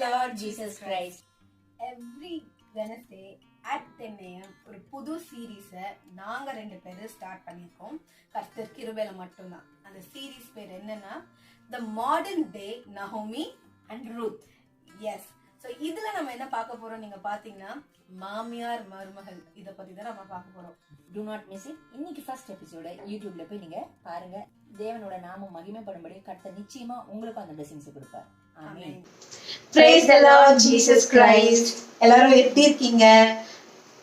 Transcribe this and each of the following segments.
Lord Jesus Christ. Every Wednesday at 10 AM ஒரு புது சீரீஸை நாங்க 2 பேரும் ஸ்டார்ட் பண்ணியிருக்கோம். கர்த்தர் கிருபையில மட்டும்தான். அந்த சீரீஸ் பேர் என்னன்னா The Modern Day Naomi and Ruth. Yes. So இதுல நம்ம என்ன பார்க்க போறோம் நீங்க பாத்தீங்கன்னா மாமியார் மருமகள் இத பத்தி தான் நம்ம பார்க்க போறோம். Do not miss it. இன்னைக்கு ஃபர்ஸ்ட் எபிசோட யூடியூப்ல போய் நீங்க பாருங்க. தேவனோட நாமம் மகிமைப்படும்படி கர்த்தர் நிச்சயமா உங்களுக்கு அந்த blessings கொடுப்பார். ஆமென். Praise the Lord Jesus Christ. எல்லாரும் எப்படி இருக்கீங்க?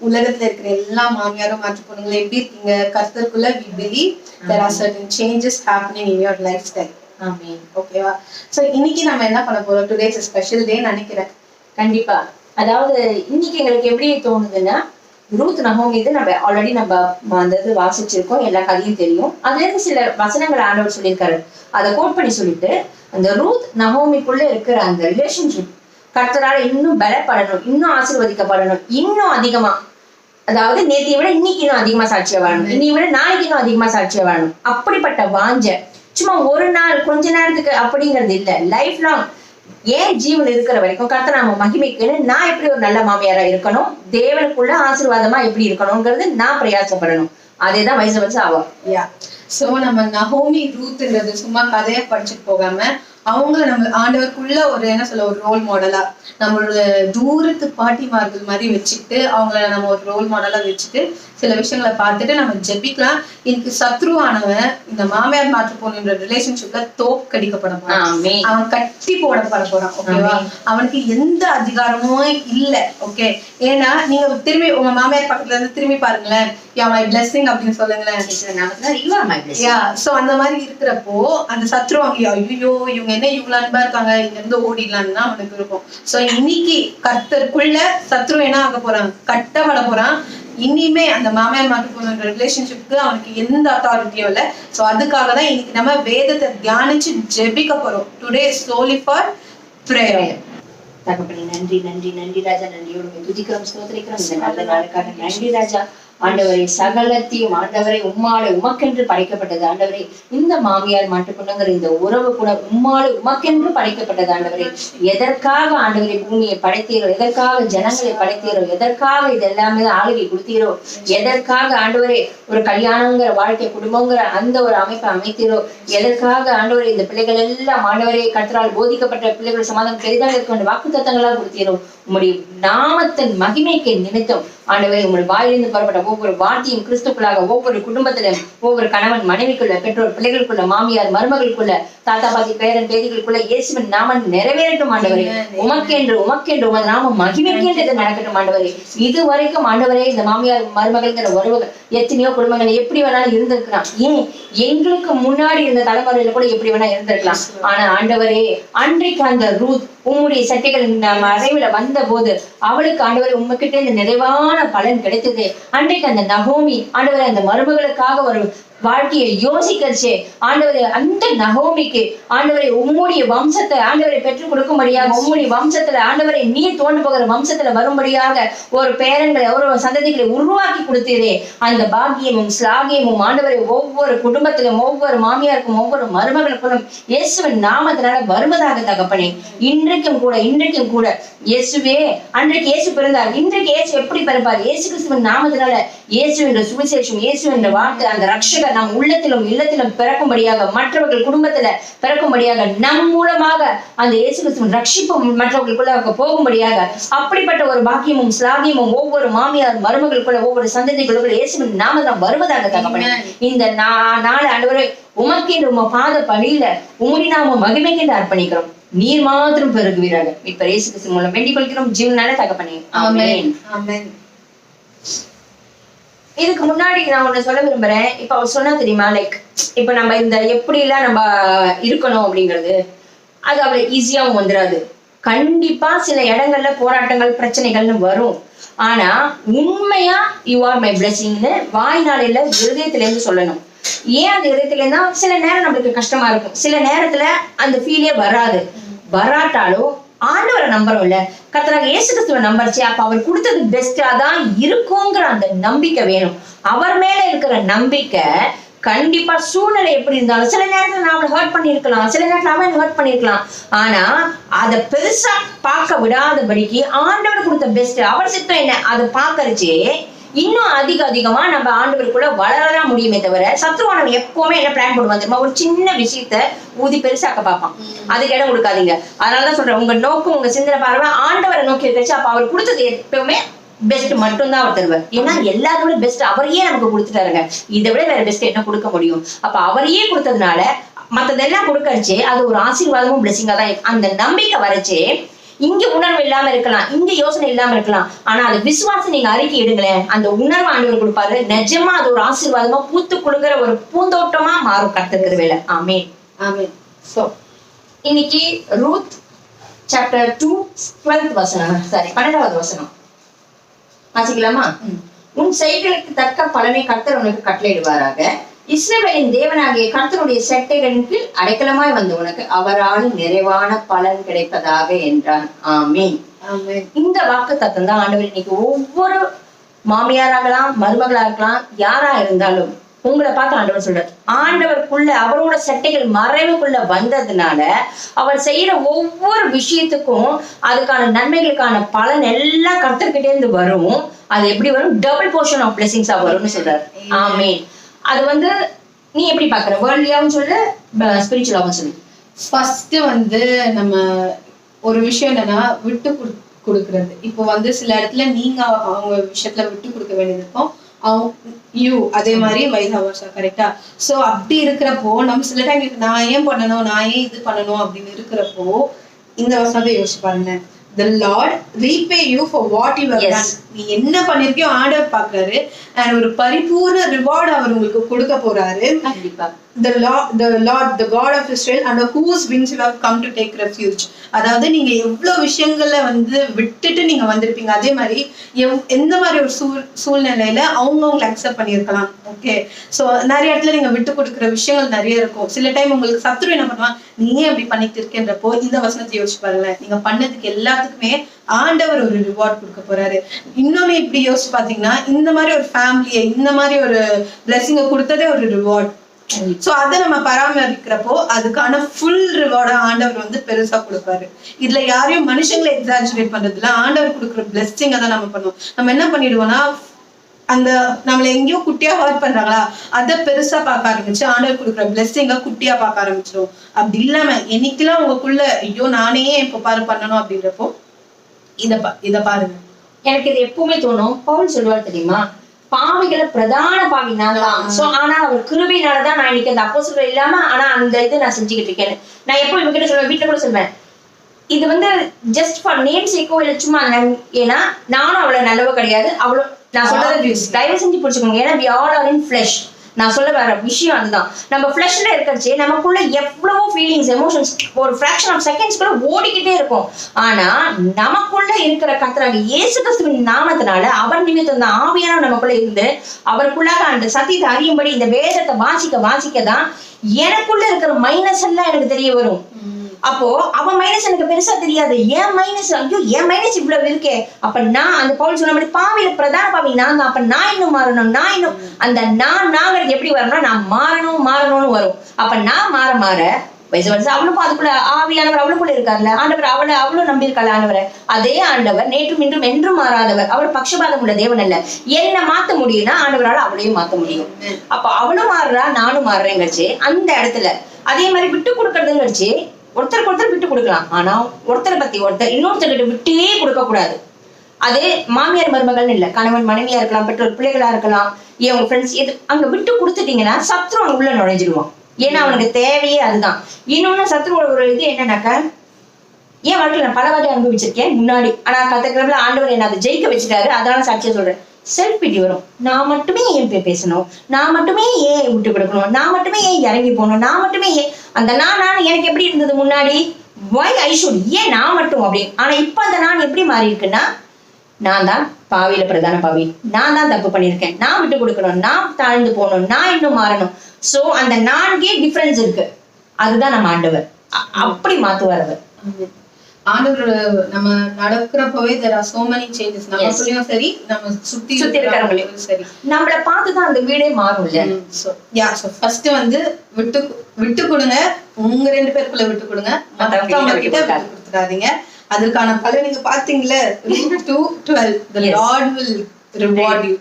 உலகத்துல இருக்கிற எல்லா மாமியாரும் மாற்று பொண்ணுங்களும் எப்படி இருக்கீங்க? கர்த்தருக்குள்ள we believe there are certain changes happening in your lifestyle. ஆமென். ஓகேவா? சோ இன்னைக்கு நம்ம என்ன பண்ண போறோம்? Today is a special day நினைக்கிறேன். கண்டிப்பா. அதாவது இன்னைக்கு எங்களுக்கு எப்படி தோணுதுன்னா ரூத் நகோமி இது நம்ம ஆல்ரெடி நம்ம அந்த வாசிச்சிருக்கோம், எல்லா கதையும் தெரியும். அதுல இருந்து சில வசனங்கள் ஆண்டவர் சொல்லியிருக்காரு, அதை கோட் பண்ணி சொல்லிட்டு அந்த ரூத் நகோமிக்குள்ள இருக்கிற அந்த ரிலேஷன்ஷிப் கர்த்தரால இன்னும் பலப்படணும், இன்னும் ஆசீர்வதிக்கப்படணும், இன்னும் அதிகமா, அதாவது நேற்றைய விட இன்னைக்கு இன்னும் அதிகமா சாட்சியா வாழணும், இன்னைய விட நாளைக்கு இன்னும் அதிகமா சாட்சியா வாழணும். அப்படிப்பட்ட வாஞ்ச சும்மா ஒரு நாள் கொஞ்ச நேரத்துக்கு அப்படிங்கிறது இல்ல, லைஃப் லாங் ஏன் ஜீவன் இருக்கிற வரைக்கும் கர்த்தர் நாம மகிமைக்குன்னு நான் எப்படி ஒரு நல்ல மாமியாரா இருக்கணும், தேவனுக்குள்ள ஆசீர்வாதமா எப்படி இருக்கணும்ங்கிறது நான் பிரயாசப்படணும். அதேதான் வயசு வச்சு ஆகும். சோ நம்ம நகோமி ரூத்ன்றது சும்மா கதையா படிச்சுட்டு போகாம அவங்கள நம்ம ஆண்டவருக்குள்ள ஒரு என்ன சொல்ல ஒரு ரோல் மாடலா நம்மளோட தூரத்து பாட்டிமார்கள் மாதிரி வச்சுட்டு அவங்கள நம்ம ஒரு ரோல் மாடலா வச்சுட்டு சில விஷயங்களை பார்த்துட்டு நம்ம ஜெபிக்கலாம். எனக்கு சத்ருவானவன் இந்த மாமியார் மாற்று போன்ற ரிலேஷன்ஷிப்ல தோக்கடிக்கப்பட போறான், அவன் கட்டி போடப்பட போறான். ஓகேவா? அவனுக்கு எந்த அதிகாரமும் இல்ல. ஓகே, ஏன்னா நீங்க திரும்பி உங்க மாமியார் பக்கத்துல இருந்து திரும்பி பாருங்களேன், மை பிளெஸிங் அப்படின்னு சொல்லுங்களேன். சோ அந்த மாதிரி இருக்கிறப்போ அந்த சத்ரு ஐயோ இவங்க என்ன இவ்வளவு அன்பா இருக்காங்க, இங்க இருந்து ஓடிடலான்னு அவனுக்கு இருக்கும். சோ இன்னைக்கு கர்த்தருக்குள்ள சத்ரு என்ன ஆக போறான், கட்டப்பட போறான். இனிமே அந்த மாமியார் மாற்று போன ரிலேஷன்ஷிப்க்கு அவனுக்கு எந்த அத்தாரிட்டியும் இல்லை. சோ அதுக்காக தான் இன்னைக்கு நம்ம வேதத்தை தியானிச்சு ஜெபிக்க போறோம். Today solely for prayer. தகப்பனே நன்றி நன்றி நன்றி ராஜா, நன்றியோடு துதிக்கிறோம், ஸ்தோத்திரிக்கிறோம் இந்த நல்ல நாளுக்காக நன்றி ராஜா. ஆண்டவரே சகலத்தையும் ஆண்டவரை உம்மாடு உமக்கென்று படைக்கப்பட்டது ஆண்டவரே. இந்த மாமியார் மாட்டுக்கொண்டுங்கிற இந்த உறவு கூட உம்மாடு உமக்கென்று படைக்கப்பட்டது ஆண்டவரே. எதற்காக ஆண்டவரை பூமியை படைத்தீரோ, எதற்காக ஜனங்களை படைத்தீரோ, எதற்காக இது எல்லாமே ஆளுகை கொடுத்தீரோ, எதற்காக ஆண்டவரே ஒரு கல்யாணங்கிற வாழ்க்கை குடும்பங்கிற அந்த ஒரு அமைப்பை அமைத்தீரோ, எதற்காக ஆண்டவரே இந்த பிள்ளைகள் எல்லாம் ஆண்டவரே கர்த்தரால் போதிக்கப்பட்ட பிள்ளைகள் சமாதானம் பெரிதாக இருக்க வாக்கு தத்தங்களா கொடுத்தீரோ, உம்முடைய நாமத்தின் மகிமைக்கு நிமித்தம் ஆண்டவரே உங்களுடைய வாயிலிருந்து புறப்பட்ட ஒவ்வொரு வார்த்தையும் கிறிஸ்துக்குள்ளாக ஒவ்வொரு குடும்பத்திலும் ஒவ்வொரு கணவன் மனைவிக்குள்ள, பெற்றோர் பிள்ளைகளுக்குள்ள, மாமியார் மருமகளுக்குள்ள, தாத்தா பாட்டி பேரன் பேதிகளுக்குள்ள இயேசுவின் நாமம் நிறைவேறட்டும் ஆண்டவரே. உமக்கென்று உமது நாமம் மகிமைக்கென்று இது நடக்கட்டும் ஆண்டவரே. இது வரைக்கும் ஆண்டவரே இந்த மாமியார் மருமகள்ங்கிற உறவுகள் எத்தனையோ குடும்பங்கள் எப்படி வேணாலும் இருந்திருக்கலாம், ஏன் எங்களுக்கு முன்னாடி இருந்த தலைமுறையில கூட எப்படி வேணா இருந்திருக்கலாம். ஆனா ஆண்டவரே அன்றைக்கு அந்த ரூத் உம்முடைய சட்டைகள் மறைவுல வந்த போது அவளுக்கு ஆண்டவரை உண்மைக்கிட்ட இந்த நிறைவான பலன் கிடைத்தது. அன்றைக்கு அந்த நகோமி ஆண்டவரை அந்த மருமகளுக்காக ஒரு வாழ்க்கையை யோசிக்கச்சே ஆண்டவரை அந்த நகோமிக்கு ஆண்டவரை உம்முடைய வம்சத்தை ஆண்டவரை பெற்றுக் கொடுக்கும்படியாக, உம்முடைய வம்சத்துல ஆண்டவரை நீர் தோண்டு போகிற வம்சத்துல வரும்படியாக ஒரு பேரன்களை ஒரு சந்ததிகளை உருவாக்கி கொடுத்தீரே. அந்த பாக்கியமும் ஸ்லாகியமும் ஆண்டவரை ஒவ்வொரு குடும்பத்திலும் ஒவ்வொரு மாமியாருக்கும் ஒவ்வொரு மருமகளுக்கும் இயேசுவின் நாமத்தினால வருவதாக தகப்பனே. இன்றைக்கும் கூட இயேசுவே அன்றைக்கு இயேசு பிறந்தார், இன்றைக்கு இயேசு எப்படி பிறப்பார்? இயேசு கிறிஸ்துவின் நாமத்தினால இயேசு என்ற சுவிசேஷம், இயேசு என்ற வார்த்தை, அந்த ரட்சகர் நம் உள்ளத்திலும் இல்லத்திலும் பிறக்கும்படியாக, மற்றவர்கள் குடும்பத்துல பிறக்கும்படியாக, நம் மூலமாக அந்த இயேசு கிறிஸ்துவின் ரட்சிப்பு மற்றவர்களுக்குள்ள போகும்படியாக, அப்படிப்பட்ட ஒரு பாக்கியமும் ஸ்லாகியமும் ஒவ்வொரு மாமியார் மருமகளுக்குள்ள ஒவ்வொரு சந்ததிகளுக்குள்ள இயேசுவின் நாமம் வருவதாக தகப்பனே. இந்த நாள் ஆண்டவரே உமக்கென்று உம பாத படியில உம்முடைய நாம மகிமைக்கென்று அர்ப்பணிக்கிறோம். நீர் மாத்திரம் பெருகுவீராக. இப்ப இயேசு கிறிஸ்து மூலம் வேண்டிக் கொள்கிறோம் ஜீவனால தகப்பனே. ஆமென் ஆமென். இதுக்கு முன்னாடி நான் ஒண்ணு சொல்ல விரும்புறேன். இப்ப அவர் சொன்னா தெரியுமா, லைக் இப்ப நம்ம இந்த எப்படி எல்லாம் நம்ம இருக்கணும் அப்படிங்கிறது அது அவ்வளவு ஈஸியாவும் வந்துடாது. கண்டிப்பா சில இடங்கள்ல போராட்டங்கள் பிரச்சனைகள்னு வரும். ஆனா உண்மையா யூ ஆர் மை பிளெஸிங்னு வாய்நாளையில இருதயத்துல இருந்து சொல்லணும். ஏன் அந்த இருதயத்துல இருந்தா சில நேரம் நம்மளுக்கு கஷ்டமா இருக்கும், சில நேரத்துல அந்த ஃபீலே வராட்டாலும் ஆண்டவரை நம்புறோம்ல, கர்த்தராக இயேசு கிறிஸ்துவ நம்பர்ச்சு, அப்ப அவர் கொடுத்தது பெஸ்டா தான் இருக்குங்கிற அந்த நம்பிக்கை வேணும். அவர் மேல இருக்கிற நம்பிக்கை கண்டிப்பா சூழ்நிலை எப்படி இருந்தாலும் சில நேரத்துல நான் அவளை ஹர்ட் பண்ணிருக்கலாம், சில நேரத்துல அவன் ஹர்ட் பண்ணிருக்கலாம். ஆனா அதை பெருசா பார்க்க விடாதபடிக்கு ஆண்டவர் கொடுத்த பெஸ்ட், அவர் சித்தம் என்ன அதை பாக்கறச்சே இன்னும் அதிகமா நம்ம ஆண்டவருக்குள்ள வளரதான் முடியுமே தவிர, சத்ருவானவன் எப்பவுமே என்ன பிளான் பண்ணுவான் தெரியுமா? ஒரு சின்ன விஷயத்த ஊதி பெருசாக்க பார்ப்பான். அதுக்கு இடம் கொடுக்காதீங்க. அதனாலதான் சொல்றேன், உங்க நோக்கம் உங்க சிந்தனை பார்வை ஆண்டவரை நோக்கி வச்சு, அப்ப அவர் கொடுத்தது எப்பவுமே பெஸ்ட் மட்டும் தான் அவர் தருவார். ஏன்னா எல்லாரோட பெஸ்ட் அவரையே நமக்கு கொடுத்துட்டாருங்க. இதை விட வேற பெஸ்ட் என்ன கொடுக்க முடியும்? அப்ப அவரையே கொடுத்ததுனால மத்ததெல்லாம் கொடுக்கறச்சே அது ஒரு ஆசீர்வாதமும் பிளெஸிங்கா தான். அந்த நம்பிக்கை வரச்சே இங்க உணர்வு இல்லாம இருக்கலாம், இங்க யோசனை இல்லாம இருக்கலாம், ஆனா அது விசுவாசம் நீங்க அறிக்கை எடுங்களேன், அந்த உணர்வு ஆண்டவர் கொடுப்பாரு. நிஜமா அது ஒரு ஆசீர்வாதமா பூத்து கொடுக்கிற ஒரு பூந்தோட்டமா மாறும் கர்த்தர் வேலை. ஆமென் ஆமென். சோ இன்னைக்கு ரூத் சாப்டர் 2 12th வசனம், சாரி 12வது வசனம் வாசிக்கலாமா? உன் செய்களுக்கு தக்க பலனை கர்த்தர் உனக்கு கட்டளையிடுவாராக. இஸ்ரவேலின் தேவனாகிய கர்த்தருடைய செட்டைகளின் கீழ் அடைக்கலமாய் வந்த உனக்கு அவரால் நிறைவான பலன் கிடைப்பதாக என்றான். ஆமென். இந்த வாக்கு தத்தம் தான் ஆண்டவர் இன்னைக்கு ஒவ்வொரு மாமியாராகலாம், மருமகளா இருக்கலாம், யாரா இருந்தாலும் உங்களை பார்த்து ஆண்டவர் சொல்றாரு. ஆண்டவருக்குள்ள அவரோட சட்டைகள் மறைவுக்குள்ள வந்ததுனால அவர் செய்யற ஒவ்வொரு விஷயத்துக்கும் அதுக்கான நன்மைகளுக்கான பலன் எல்லாம் கர்த்தர்கிட்டே இருந்து வரும். அது எப்படி வரும்? டபுள் போர்ஷன் ஆஃப் பிளெஸிங்ஸா வரும்னு சொல்றாரு. ஆமென். அது நீ எப்படி பாக்குற? வேர்ல்ட்லியாவும் சொல்லு, ஸ்பிரிச்சுவலாவும் சொல்லு. ஃபர்ஸ்ட் நம்ம ஒரு விஷயம் என்னன்னா விட்டு கொடுக்கறது. இப்போ சில இடத்துல நீங்க அவங்க விஷயத்துல விட்டு கொடுக்க வேண்டியது இருக்கும், அதே மாதிரி வைஸ் ஹவர்ஸா, கரெக்டா? சோ அப்படி இருக்கிறப்போ நம்ம சில டைம் நான் ஏன் பண்ணணும், நான் ஏன் இது பண்ணணும் அப்படின்னு இருக்கிறப்போ இந்த வசனத்தை யோசிச்சு பாருங்க. The Lord repay you for what you have done. நீ என்ன பண்ணிருக்கியோ ஆண்டவர் பாக்குறாரு, and ஒரு பரிபூர்ண ரிவார்ட் அவர் உங்களுக்கு கொடுக்க போறாரு. கண்டிப்பா. The Lord, the God of Israel, under whose wings you have come to take refuge. அதாவது நீங்க எவ்வளவு விஷயங்கள்ல விட்டுட்டு நீங்க வந்திருப்பீங்க, அதே மாதிரி எந்த மாதிரி ஒரு சூழ்நிலையில அவங்களை அக்செப்ட் பண்ணிருக்கலாம். ஓகே, சோ நிறைய இடத்துல நீங்க விட்டு கொடுக்குற விஷயங்கள் நிறைய இருக்கும். சில டைம் உங்களுக்கு சத்ரு என்ன பண்ணுவான், நீயே அப்படி பண்ணிட்டு இருக்கேன்றப்போ இந்த வசனத்தை யோசிச்சு பாருங்களேன். நீங்க பண்ணதுக்கு எல்லாத்துக்குமே ஆண்டவர் ஒரு ரிவார்ட் கொடுக்க போறாரு. இன்னொன்னு இப்படி யோசிச்சு பாத்தீங்கன்னா, இந்த மாதிரி ஒரு ஃபேமிலியை, இந்த மாதிரி ஒரு பிளெஸிங்க கொடுத்ததே ஒரு ரிவார்ட். சோ அதை நம்ம பராமரிக்கிறப்போ அதுக்கான ஃபுல் ரிவார்ட ஆண்டவர் பெருசா கொடுப்பாரு. இதுல யாரையும் மனுஷங்களை எக்ஸாஜரேட் பண்றதுல ஆண்டவர் கொடுக்குற பிளெஸிங்க தான் நம்ம பண்ணுவோம். நம்ம என்ன பண்ணிடுவோம்னா, அந்த நம்மள எங்கேயோ குட்டியா ஹர்ட் பண்றாங்களா அதை பெருசா பார்க்க ஆரம்பிச்சு ஆண்டவர் கொடுக்குற பிளெஸிங்க குட்டியா பார்க்க ஆரம்பிச்சிடும். அப்படி இல்லாம என்னைக்கெல்லாம் உங்களுக்குள்ள ஐயோ நானே இப்ப பண்ணணும் அப்படின்றப்போ இத பாருங்க. எனக்கு இது எப்பவுமே தோணும், பவுல் சொல்லுவார் தெரியுமா, பாவிகளை பிரதான பாவி நான் தான். சோ ஆனா அவர் கிருபையினாலதான் நான் இன்னைக்கு அந்த அப்போஸ்தலர் இல்லாம ஆனா அந்த இது நான் செஞ்சுக்கிட்டு இருக்கேன். நான் எப்போ இவங்க கிட்ட சொல்லுவேன், வீட்டுல கூட சொல்லுவேன், இது ஜஸ்ட் ஃபார் நேம் சேக்கோ இல்ல சும்மா. ஏன்னா நானும் அவ்வளவு நல்லவோ கிடையாது. அவ்வளவு நான் சொல்றது தயவு செஞ்சு புடிச்சுக்கோங்க. ஏன்னா we all are in flesh. நான் சொல்ல வர விஷயம் அதுதான். நம்ம ஃபிளஷ்ல இருக்கிறச்சு நமக்குள்ள எவ்வளவோ ஃபீலிங்ஸ், எமோஷன்ஸ் ஒரு ஃபிராக்ஷன் ஆஃப் செகண்ட்ஸ்க்குள்ள ஓடிக்கிட்டே இருக்கும். ஆனா நமக்குள்ள இருக்கிற கர்த்தராகிய இயேசு கிறிஸ்துவின் நாமத்தினால அவர் நிமித்தம் தான் ஆவியான நமக்குள்ள இருந்து அவருக்குள்ளாக அந்த சத்தியத்தை அறியும்படி இந்த வேதத்தை வாசிக்க தான் எனக்குள்ள இருக்கிற மைனஸ் எல்லாம் எனக்கு தெரிய வரும். அப்போ அவன் மைனஸ் எனக்கு பெருசா தெரியாது, என் மைனஸ், ஐயோ என் மைனஸ் இவ்வளவு இருக்கே. அப்ப நான் அந்த பவுல் சொன்ன மாதிரி பாவியில பிரதான பாவி நான் தான். அப்ப நான் இன்னும் மாறணும், நான் இன்னும் அந்த நாங்கிறது எப்படி வரணும்னா நான் மாறணும்னு வரும். அப்ப நான் மாற வயசு வருஷம் அவளுக்கும் அதுக்குள்ள ஆவியானவர் அவளுக்குள்ள இருக்காருல்ல, ஆண்டவர் அவளும் நம்பியிருக்காள் ஆண்டவரை. அதே ஆண்டவர் நேற்றும் இன்றும் என்றும் மாறாதவர். அவர் பட்சபாதம் உள்ள தேவன் அல்ல. என்ன மாத்த முடியும்னா ஆண்டவரால் அவளையும் மாத்த முடியும். அப்ப அவளும் மாறுறா நானும் மாறுறேங்கச்சு. அந்த இடத்துல அதே மாதிரி விட்டு கொடுக்கறதுங்கச்சு ஒருத்தருக்கு ஒருத்தர் விட்டு கொடுக்கலாம். ஆனா ஒருத்தரை பத்தி ஒருத்தர் இன்னொருத்தர்கிட்ட விட்டே கொடுக்க கூடாது. அது மாமியார் மருமகள் இல்ல, கணவன் மனைவியா இருக்கலாம், பெற்றோர் பிள்ளைகளா இருக்கலாம், ஏன் உங்க ஃப்ரெண்ட்ஸ், அங்க விட்டு கொடுத்துட்டீங்கன்னா சத்ரு அவன் உள்ள நுழைஞ்சிடுவான். ஏன்னா அவனுக்கு தேவையே அதுதான். இன்னொன்னு சத்ருவோட ஒரு இது என்னன்னாக்கா, என் வாழ்க்கையில நான் பல வாட்டி அனுபவிச்சிருக்கேன் முன்னாடி. ஆனா கத்துக்கிறதுல ஆண்டவர் என்ன அதை ஜெயிக்க வச்சுட்டாரு. அதனால சாட்சியா சொல்றேன். செல்ஃப் பிடி வரும். நான் மட்டுமே ஏன் பேசணும், நான் மட்டுமே ஏன் விட்டு கொடுக்கணும், நான் மட்டுமே ஏன் இறங்கி போகணும், நான் மட்டுமே ஏன் அந்த நான் எனக்கு எப்படி இருந்தது முன்னாடி, why I should, ஏன் நான் மட்டும் அப்படி. ஆனா இப்ப அந்த நான் எப்படி மாறி இருக்குன்னா, நான் தான் பாவியில பிரதான பாவி, நான் தான் தப்பு பண்ணிருக்கேன், நான் விட்டு கொடுக்கணும், நான் தாழ்ந்து போகணும், நான் இன்னும் மாறணும். சோ அந்த நான்கே டிஃபரன்ஸ் இருக்கு. அதுதான் நம்ம ஆண்டவர் அப்படி மாத்துவார் அவர். ஆண்டவரோட நம்ம நடக்கிறப்பவே there are so many changes. நமக்குள்ளயும் சரி நம்ம சுத்தி இருக்கிறவங்களையும் சரி நம்மள பார்த்துதான் அந்த வீடே மாறும்ல. so first வந்து விட்டு கொடுங்க, உங்க 2 பேருக்குள்ள விட்டு கொடுங்க, மத்தவங்க கிட்ட விட்டு கொடுத்துடாதீங்க. அதற்கான பலன் நீங்க பாத்தீங்களே 2:12 the Lord will reward you.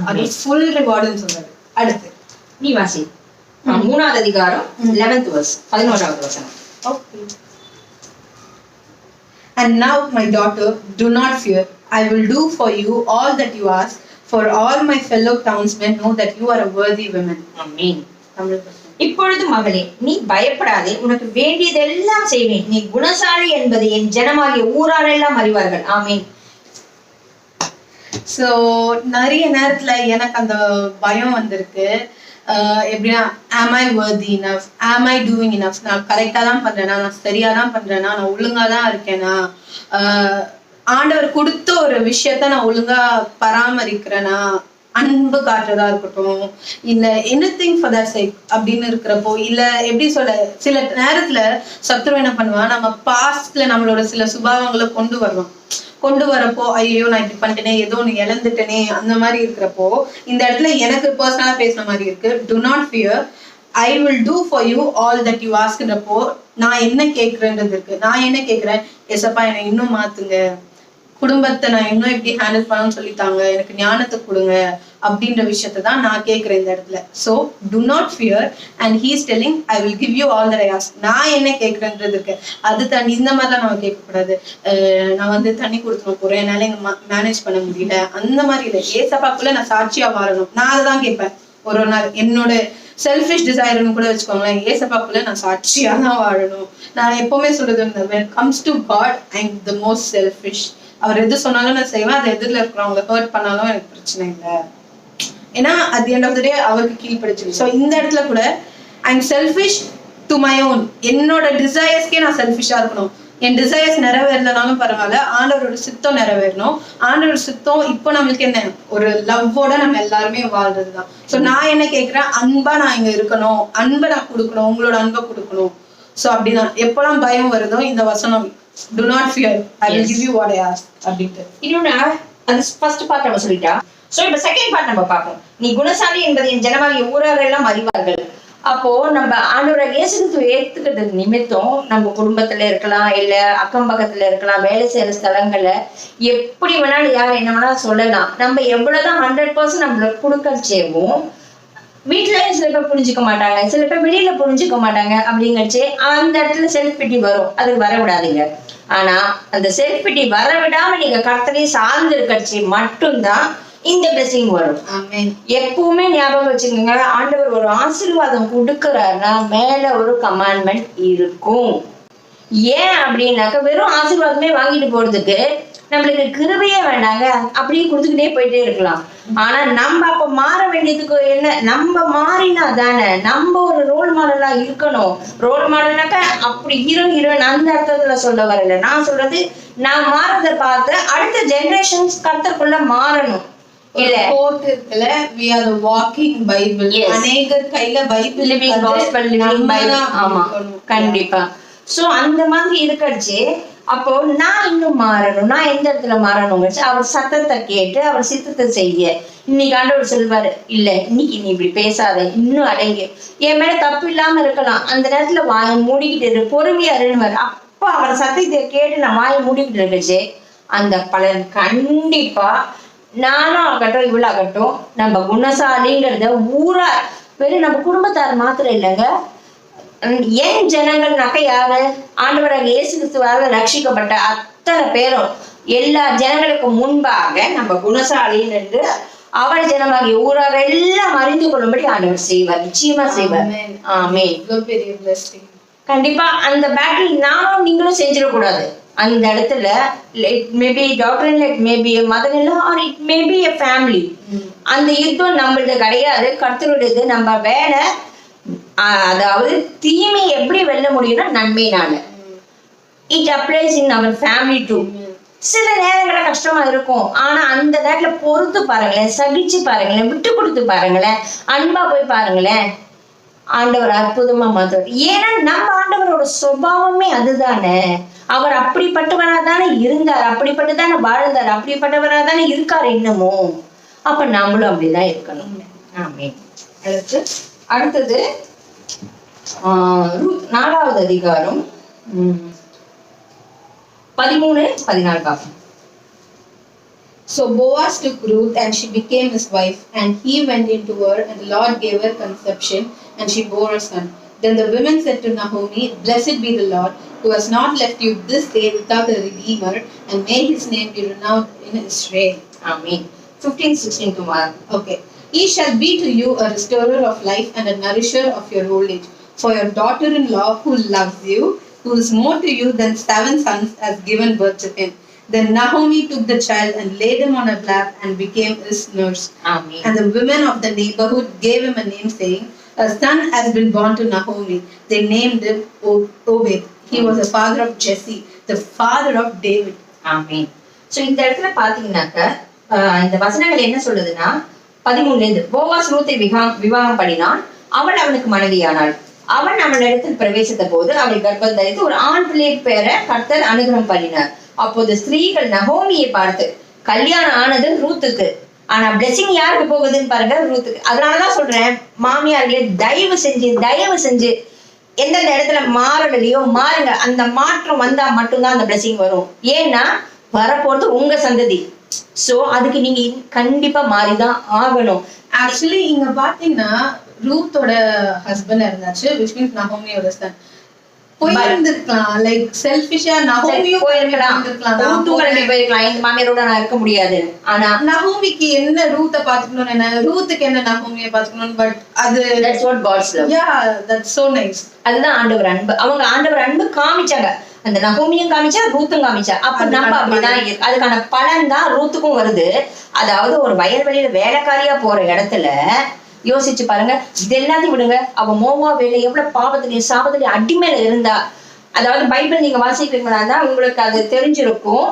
அது full reward ன்னு சொல்றாரு. அடுத்து நீ வாசி 3வது அதிகாரம் 11th verse 11வது வசனம். Okay. And now, my daughter, do not fear. I will do for you all that you ask, for all my fellow townsmen know that you are a worthy woman. Amen. இப்பொழுது மகளே, நீ பயப்படாதே, உனக்கு வேண்டியதெல்லாம் செய்வேன். நீ குணசாலி என்பதை என் ஜனமாகிய ஊராரெல்லாம் அறிவார்கள். ஆமீன். So நிறைய நேரத்துல எனக்கு அந்த பயம் வந்திருக்கு. எப்படின்னா am I worthy enough, am I doing enough, நான் கரெக்டா தான் பண்றேனா, நான் சரியா தான் பண்றேனா, நான் ஒழுங்கா தான் இருக்கேனா, ஆண்டவர் கொடுத்த ஒரு விஷயத்த நான் ஒழுங்கா பராமரிக்கிறேனா, அன்பு காட்டுறதா இருக்கட்டும், இல்ல எனிதிங் ஃபார் தட் சேக் அப்படின்னு இருக்கிறப்போ, இல்ல எப்படி சொல்ல, சில நேரத்துல சத்துரு என்ன பண்ணுவான், நம்ம பாஸ்ட்ல நம்மளோட சில சுபாவங்களை கொண்டு வரப்போ ஐயோ நான் இப்படி பண்ணிட்டேனே, ஏதோ ஒன்று இழந்துட்டேனே, அந்த மாதிரி இருக்கிறப்போ இந்த இடத்துல எனக்கு பர்சனலா பேசுற மாதிரி இருக்கு. do not fear, I will do for you all that you askன்றப்போ நான் என்ன கேட்கிறேன்றது இருக்கு. நான் என்ன கேட்கிறேன், எசப்பா என்னை இன்னும் மாத்துங்க, குடும்பத்தை நான் இன்னும் எப்படி ஹேண்டில் பண்ணணும்னு சொல்லித்தாங்க, எனக்கு ஞானத்தை கொடுங்க அப்படின்ற விஷயத்த தான் நான் கேட்கிறேன் இந்த இடத்துல. So do not fear and he is telling I will give you all that I ask. நான் என்ன கேட்கிறேன்றது இருக்கு. அது தண்ணி இந்த மாதிரிலாம் நம்ம கேட்கக்கூடாது. நான் வந்து தண்ணி கொடுத்துட போறேன், என்னால எங்க மேனேஜ் பண்ண முடியல, அந்த மாதிரி இல்லை. ஏசப்பாக்குள்ள நான் சாட்சியா வாழணும், நான் அதை தான் கேட்பேன். ஒரு நாள் என்னோட செல்ஃபிஷ் டிசைர்னு கூட வச்சுக்கோங்களேன், ஏசப்பாக்குள்ள நான் சாட்சியா தான் வாழணும். நான் எப்பவுமே சொல்றது when it comes to God I am the most selfish. அவர் எது சொன்னாலும் நான் செய்வேன், அது எதிரில் இருக்கிறவங்களை ஹர்ட் பண்ணாலும் எனக்கு பிரச்சனை இல்லை. ஏன்னா at the end of the day அவருக்கு கீழ்படிச்சு. ஸோ இந்த இடத்துல கூட I am selfish to my own, என்னோட டிசைர்ஸ்க்கே நான் செல்ஃபிஷா இருக்கணும். என் டிசைர்ஸ் நிறைவேறலனாலும் பரவாயில்ல, ஆண்டவரோட சித்தம் நிறைவேறணும். ஆண்டவரோட சித்தம் இப்போ நம்மளுக்கு என்ன, ஒரு லவ்வோட நம்ம எல்லாருமே வாழ்றதுதான். ஸோ நான் என்ன கேட்கிறேன், அன்பா நான் இங்க இருக்கணும், அன்பை நான் கொடுக்கணும், உங்களோட அன்பை கொடுக்கணும். ஸோ அப்படிதான் எப்பெல்லாம் பயம் வருதோ இந்த வசனம் do not fear, I will give you what I ask அப்படின்ட்டு. இன்னொன்னு அந்த ஃபர்ஸ்ட் பார்ட் நம்ம சொல்லிட்டா. சோ இப்ப செகண்ட் பார்ட் நம்ம பார்ப்போம். நீ குணசாலி என்பதை என் ஜனமாகிய ஊராரெல்லாம் அறிவார்கள். அப்போ நம்ம ஆண்டவரை இயேசுவை ஏத்துக்கிறது நிமித்தம் நம்ம குடும்பத்துல இருக்கலாம், இல்ல அக்கம் பக்கத்துல இருக்கலாம், வேலை செய்யற ஸ்தலங்கள்ல எப்படி வேணாலும் யார் என்ன வேணாலும் சொல்லலாம். நம்ம எவ்வளவுதான் 100% நம்மள குடுக்கல் செய்வோம், வீட்டுலயும் சில பேர் புரிஞ்சுக்க மாட்டாங்க, சில பேர் வெளியில புரிஞ்சுக்க மாட்டாங்க. அப்படிங்கச்சு அந்த இடத்துல செல்ஃப் பிட்டி வரும், அதுக்கு வர விடாதீங்க. ஆனா அந்த செல்ஃப் பிட்டி வர விடாம நீங்க கர்த்தரையும் சார்ந்து இருக்கச்சு மட்டும்தான் இந்த பிளெஸிங் வரும். எப்பவுமே ஞாபகம் வச்சுக்கோங்க, ஆண்டவர் ஒரு ஆசீர்வாதம் கொடுக்கிறாருன்னா மேல ஒரு கமாண்ட்மெண்ட் இருக்கும். ஏன் அப்படின்னாக்க வெறும் ஆசீர்வாதமே வாங்கிட்டு போறதுக்கு நம்மளுக்கு கிருபையே வேண்டாங்க, அப்படியே கொடுத்துக்கிட்டே போயிட்டே இருக்கலாம். ஆனா நம்ம அப்ப மாற வேண்டியதுக்கு என்ன, நம்ம மாறினா தானே நம்ம ஒரு ரோல் மாடலா இருக்கணும். ரோல் மாடல்னாக்க அப்படி ஹீரோயின் அந்த அர்த்தத்துல சொல்ல வரல. நான் சொல்றது நான் மாறதை பார்த்து அடுத்த ஜெனரேஷன்ஸ் கர்த்தருக்குள்ள மாறணும். இல்ல கோர்ட்ல we are the walking bible. அநேகர் கையில Bible, living gospel, living Bible. ஆமா கண்டிப்பா. சோ அந்த மாதிரி இருக்கச்சு அப்போ நான் இன்னும் மாறணும், நான் எந்த இடத்துல மாறணும், அவர் சத்தத்தை கேட்டு அவர் சித்தத்தை செய்ய. இன்னைக்கு ஆண்டவர் சொல்வாரு, இல்ல இன்னைக்கு நீ இப்படி பேசாத, இன்னும் அடங்கி, என் மேல தப்பு இல்லாம இருக்கலாம், அந்த நேரத்துல வாயை மூடிக்கிட்டு இரு, பொறுமையா இருவாரு. அப்ப அவர் சத்தத்தை கேட்டு நான் வாயை மூடிக்கிட்டு இருக்கச்சு அந்த பலன் கண்டிப்பா நானும் ஆகட்டும் இவ்வளவு ஆகட்டும் நம்ம குணசாலிங்கிறத ஊரா வெறும் நம்ம குடும்பத்தார் மாத்திரம் இல்லைங்க, ஏன் ஜனங்கள்னாக்க யாரு, ஆண்டவராக இயேசு கிறிஸ்துவால ரட்சிக்கப்பட்ட அத்தனை பேரும் எல்லா ஜனங்களுக்கு முன்பாக நம்ம குணசாலின்னு என்று அவர் ஜனமாகிய ஊரார் எல்லாம் அறிந்து கொள்ளும்படி ஆண்டவர் செய்வார், நிச்சயமா செய்வார். ஆமென். கண்டிப்பா அந்த பேட்டில் நானும் நீங்களும் செஞ்சிடக்கூடாது. அந்த இடத்துல it maybe doctor, it maybe mother இல்ல, or it maybe a family. அந்த யுத்தம் நம்மளது கிடையாது, கர்த்தருடையது. நம்ம வேலை அதாவது தீமை எப்படி வெல்ல முடியும்னா நன்மையினால. It applies in our family too. சில நேரங்கள கஷ்டமா இருக்கும், ஆனா அந்த நேரத்துல பொறுத்து பாருங்களேன், சகிச்சு பாருங்களேன், விட்டு கொடுத்து பாருங்களேன், அன்பா போய் பாருங்களேன், ஆண்டவர் அற்புதமா மாத்துவார். ஏன்னா நம்ம ஆண்டவரோட சுபாவமே அதுதானே. அவர் அப்படிப்பட்டவராதானே இருந்தார், அப்படிப்பட்டதானே வாழ்ந்தார், அப்படிப்பட்டவராதானே இருக்காரு இன்னமும். அப்ப நம்மளும் அப்படிதான் இருக்கணும். ஆமென். அடுத்தது ரூத் 4வது அதிகாரம் 13-14 பார்ப்போம். So Boaz took Ruth and she became his wife, and he went into her, and the Lord gave her conception, and she bore a son. Then the women said to Naomi, "Blessed be the Lord, who has not left you this day without a redeemer, and may his name be renowned in Israel." Amen. 15-16 tomorrow. Okay. He shall be to you a restorer of life and a nourisher of your old age. For your daughter-in-law who loves you, who is more to you than 7 sons, has given birth to him. Then Naomi took the child and laid him on her lap and became his nurse. Amen. And the women of the neighborhood gave him a name, saying, "A son has been born to Naomi." They named him Obed. He was the father of Jesse, the father of David. Amen. So இந்த இடத்துல பாத்தீங்கன்னாக்க இந்த வசனங்கள் என்ன சொல்லுதுன்னா 13 Boaz ரூத்தை விவாகம் பண்ணினான், அவள் அவனுக்கு மனைவியானாள். அவன் அவளிடத்தில் பிரவேசித்த போது அவள் கர்ப்பம் தரித்து ஒரு ஆண் பிள்ளை பெற கர்த்தர் அனுகிரகம் பண்ணினார். அப்போது ஸ்திரீகள் நகோமியை பார்த்து, கல்யாணம் ஆனது ரூத்துக்கு, ஆனா பிளெஸிங் யாருக்கு போகுதுன்னு பாருங்க, ரூத்துக்கு. அதனாலதான் சொல்றேன், மாமியார்களே தயவு செஞ்சு எந்தெந்த இடத்துல மாறலையோ மாறுங்க. அந்த மாற்றம் வந்தா மட்டும்தான் அந்த பிளெஸிங் வரும். ஏன்னா வரப்போறது உங்க சந்ததி. சோ அதுக்கு நீங்க கண்டிப்பா மாறிதான் ஆகணும். ஆக்சுவலி இங்க பாத்தீங்கன்னா ரூத்தோட ஹஸ்பண்ட் இருந்தாச்சு, which means நகோமியோட சன். போயிருந்திருக்கலாம், லைக் செல்ஃபிஷா நகோமியும் போயிருக்கலாம், இந்த மாமியாரோட நான் இருக்க முடியாது. ஆனா நகோமிக்கு என்ன ரூத்தை பாத்துக்கணும், என்ன ரூத்துக்கு என்ன நகோமியை பாத்துக்கணும். பட் அது that's what God's love. Yeah, that's so nice. அதுதான் ஆண்டவர் அன்பு. அவங்க ஆண்டவர் அன்பு காமிச்சாங்க, அந்த நகோமியும் காமிச்சா ரூத்தும் காமிச்சா. அப்ப நம்ம அப்படிதான் இருக்கு. அதுக்கான பலன் தான் ரூத்துக்கும் வருது. அதாவது ஒரு வயல்வெளியில வேலைக்காரியா போற இடத்துல யோசிச்சு பாருங்க, இது எல்லாத்தையும் விடுங்க. அவ மோவா வேலை எவ்வளவு பாவத்திலையும் சாபத்திலையும் அடிமையில இருந்தா. அதாவது பைபிள் நீங்க வாசிக்கிறீங்கன்னா உங்களுக்கு அது தெரிஞ்சிருக்கும்.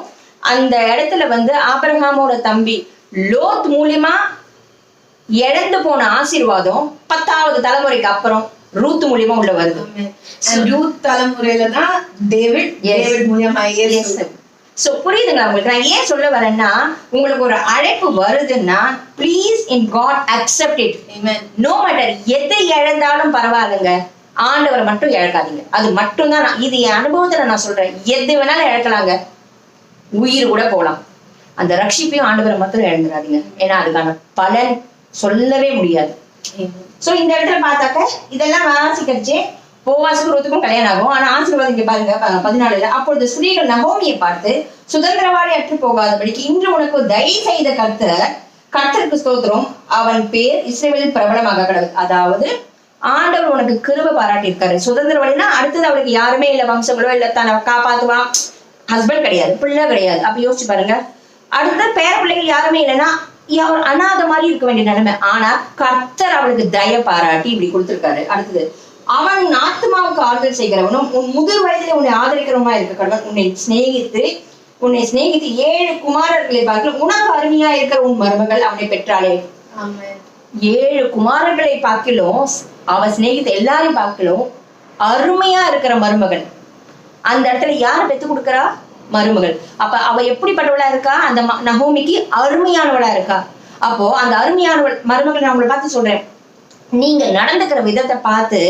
அந்த இடத்துல ஆபிரகாமோட தம்பி லோத் மூலியமா இழந்து போன ஆசீர்வாதம் 10வது தலைமுறைக்கு அப்புறம் ரூத் மூலியமா உள்ள வருது. ரூத் தலைமுறையில தான் டேவிட் மூலியமா. சோ புரியுதுங்களா உங்களுக்கு? நான் ஏன் சொல்ல வரேன்னா, உங்களுக்கு ஒரு அழைப்பு வருதுன்னா please in God accept it. No matter எதை இழந்தாலும் பரவாயில்லைங்க, ஆண்டவரை மட்டும் இழக்காதீங்க. அது மட்டும் தான் இது என் அனுபவத்துல நான் சொல்றேன். எது வேணாலும் இழக்கலாங்க, உயிர் கூட போலாம். அந்த ரட்சிப்பையும் ஆண்டவரை மட்டும் இழந்துடாதீங்க. ஏன்னா அதுக்கான பலன் சொல்லவே முடியாது. சோ இந்த இடத்துல பார்த்தாக்க இதெல்லாம் வாசிக்கரிச்சு போவாசுக்கும் ரூத்துக்கும் கல்யாணம் ஆகும். ஆனா ஆசீர்வாதம் இங்க பாருங்க 14. அப்பொழுது ஸ்திரீகள் நகோமியை பார்த்து, சுதந்திரவாளி அற்று போகாதபடிக்கு இன்று உனக்கு தயவு செய்த கர்த்தருக்கு ஸ்தோத்திரம், அவன் பேர் இஸ்ரவேலில் பிரபலமாக கடவுள். அதாவது ஆண்டவர் உனக்கு கிருபை பாராட்டி இருக்காரு. சுதந்திரவாளினா அடுத்தது அவளுக்கு யாருமே இல்ல, வம்சங்களோ இல்ல, தன்னை காப்பாத்துவான், ஹஸ்பண்ட் கிடையாது, பிள்ளை கிடையாது. அப்ப யோசிச்சு பாருங்க, அடுத்த பேர பிள்ளைகள் யாருமே இல்லைன்னா அவர் அனாத மாதிரி இருக்க வேண்டிய நிலைமை. ஆனா கர்த்தர் அவளுக்கு தய பாராட்டி இப்படி கொடுத்திருக்காரு. அடுத்தது, அவன் ஆத்மாவுக்கு ஆறுதல் செய்கிறவனும் உன் முதிர் வயதிலே உன்னை ஆதரிக்கிறவமா இருக்க கடவுள் உன்னை சிநேகித்து 7 குமாரர்களை பார்க்க உனக்கு அருமையா இருக்கிற உன் மருமகள் அவனை பெற்றாளே. 7 குமாரர்களை பார்க்கலும் அவ சிநேகித்த எல்லாரையும் பார்க்கலும் அருமையா இருக்கிற மருமகள். அந்த இடத்துல யாரை பெத்து கொடுக்கறா? மருமகள். அப்ப அவ எப்படிப்பட்டவளா இருக்கா? அந்த நகோமிக்கு அருமையானவளா இருக்கா. அப்போ அந்த அருமையானவள் மருமகள் நான் உங்களை பார்த்து சொல்றேன், நீங்க நடந்துக்கிற விதத்தை பார்த்து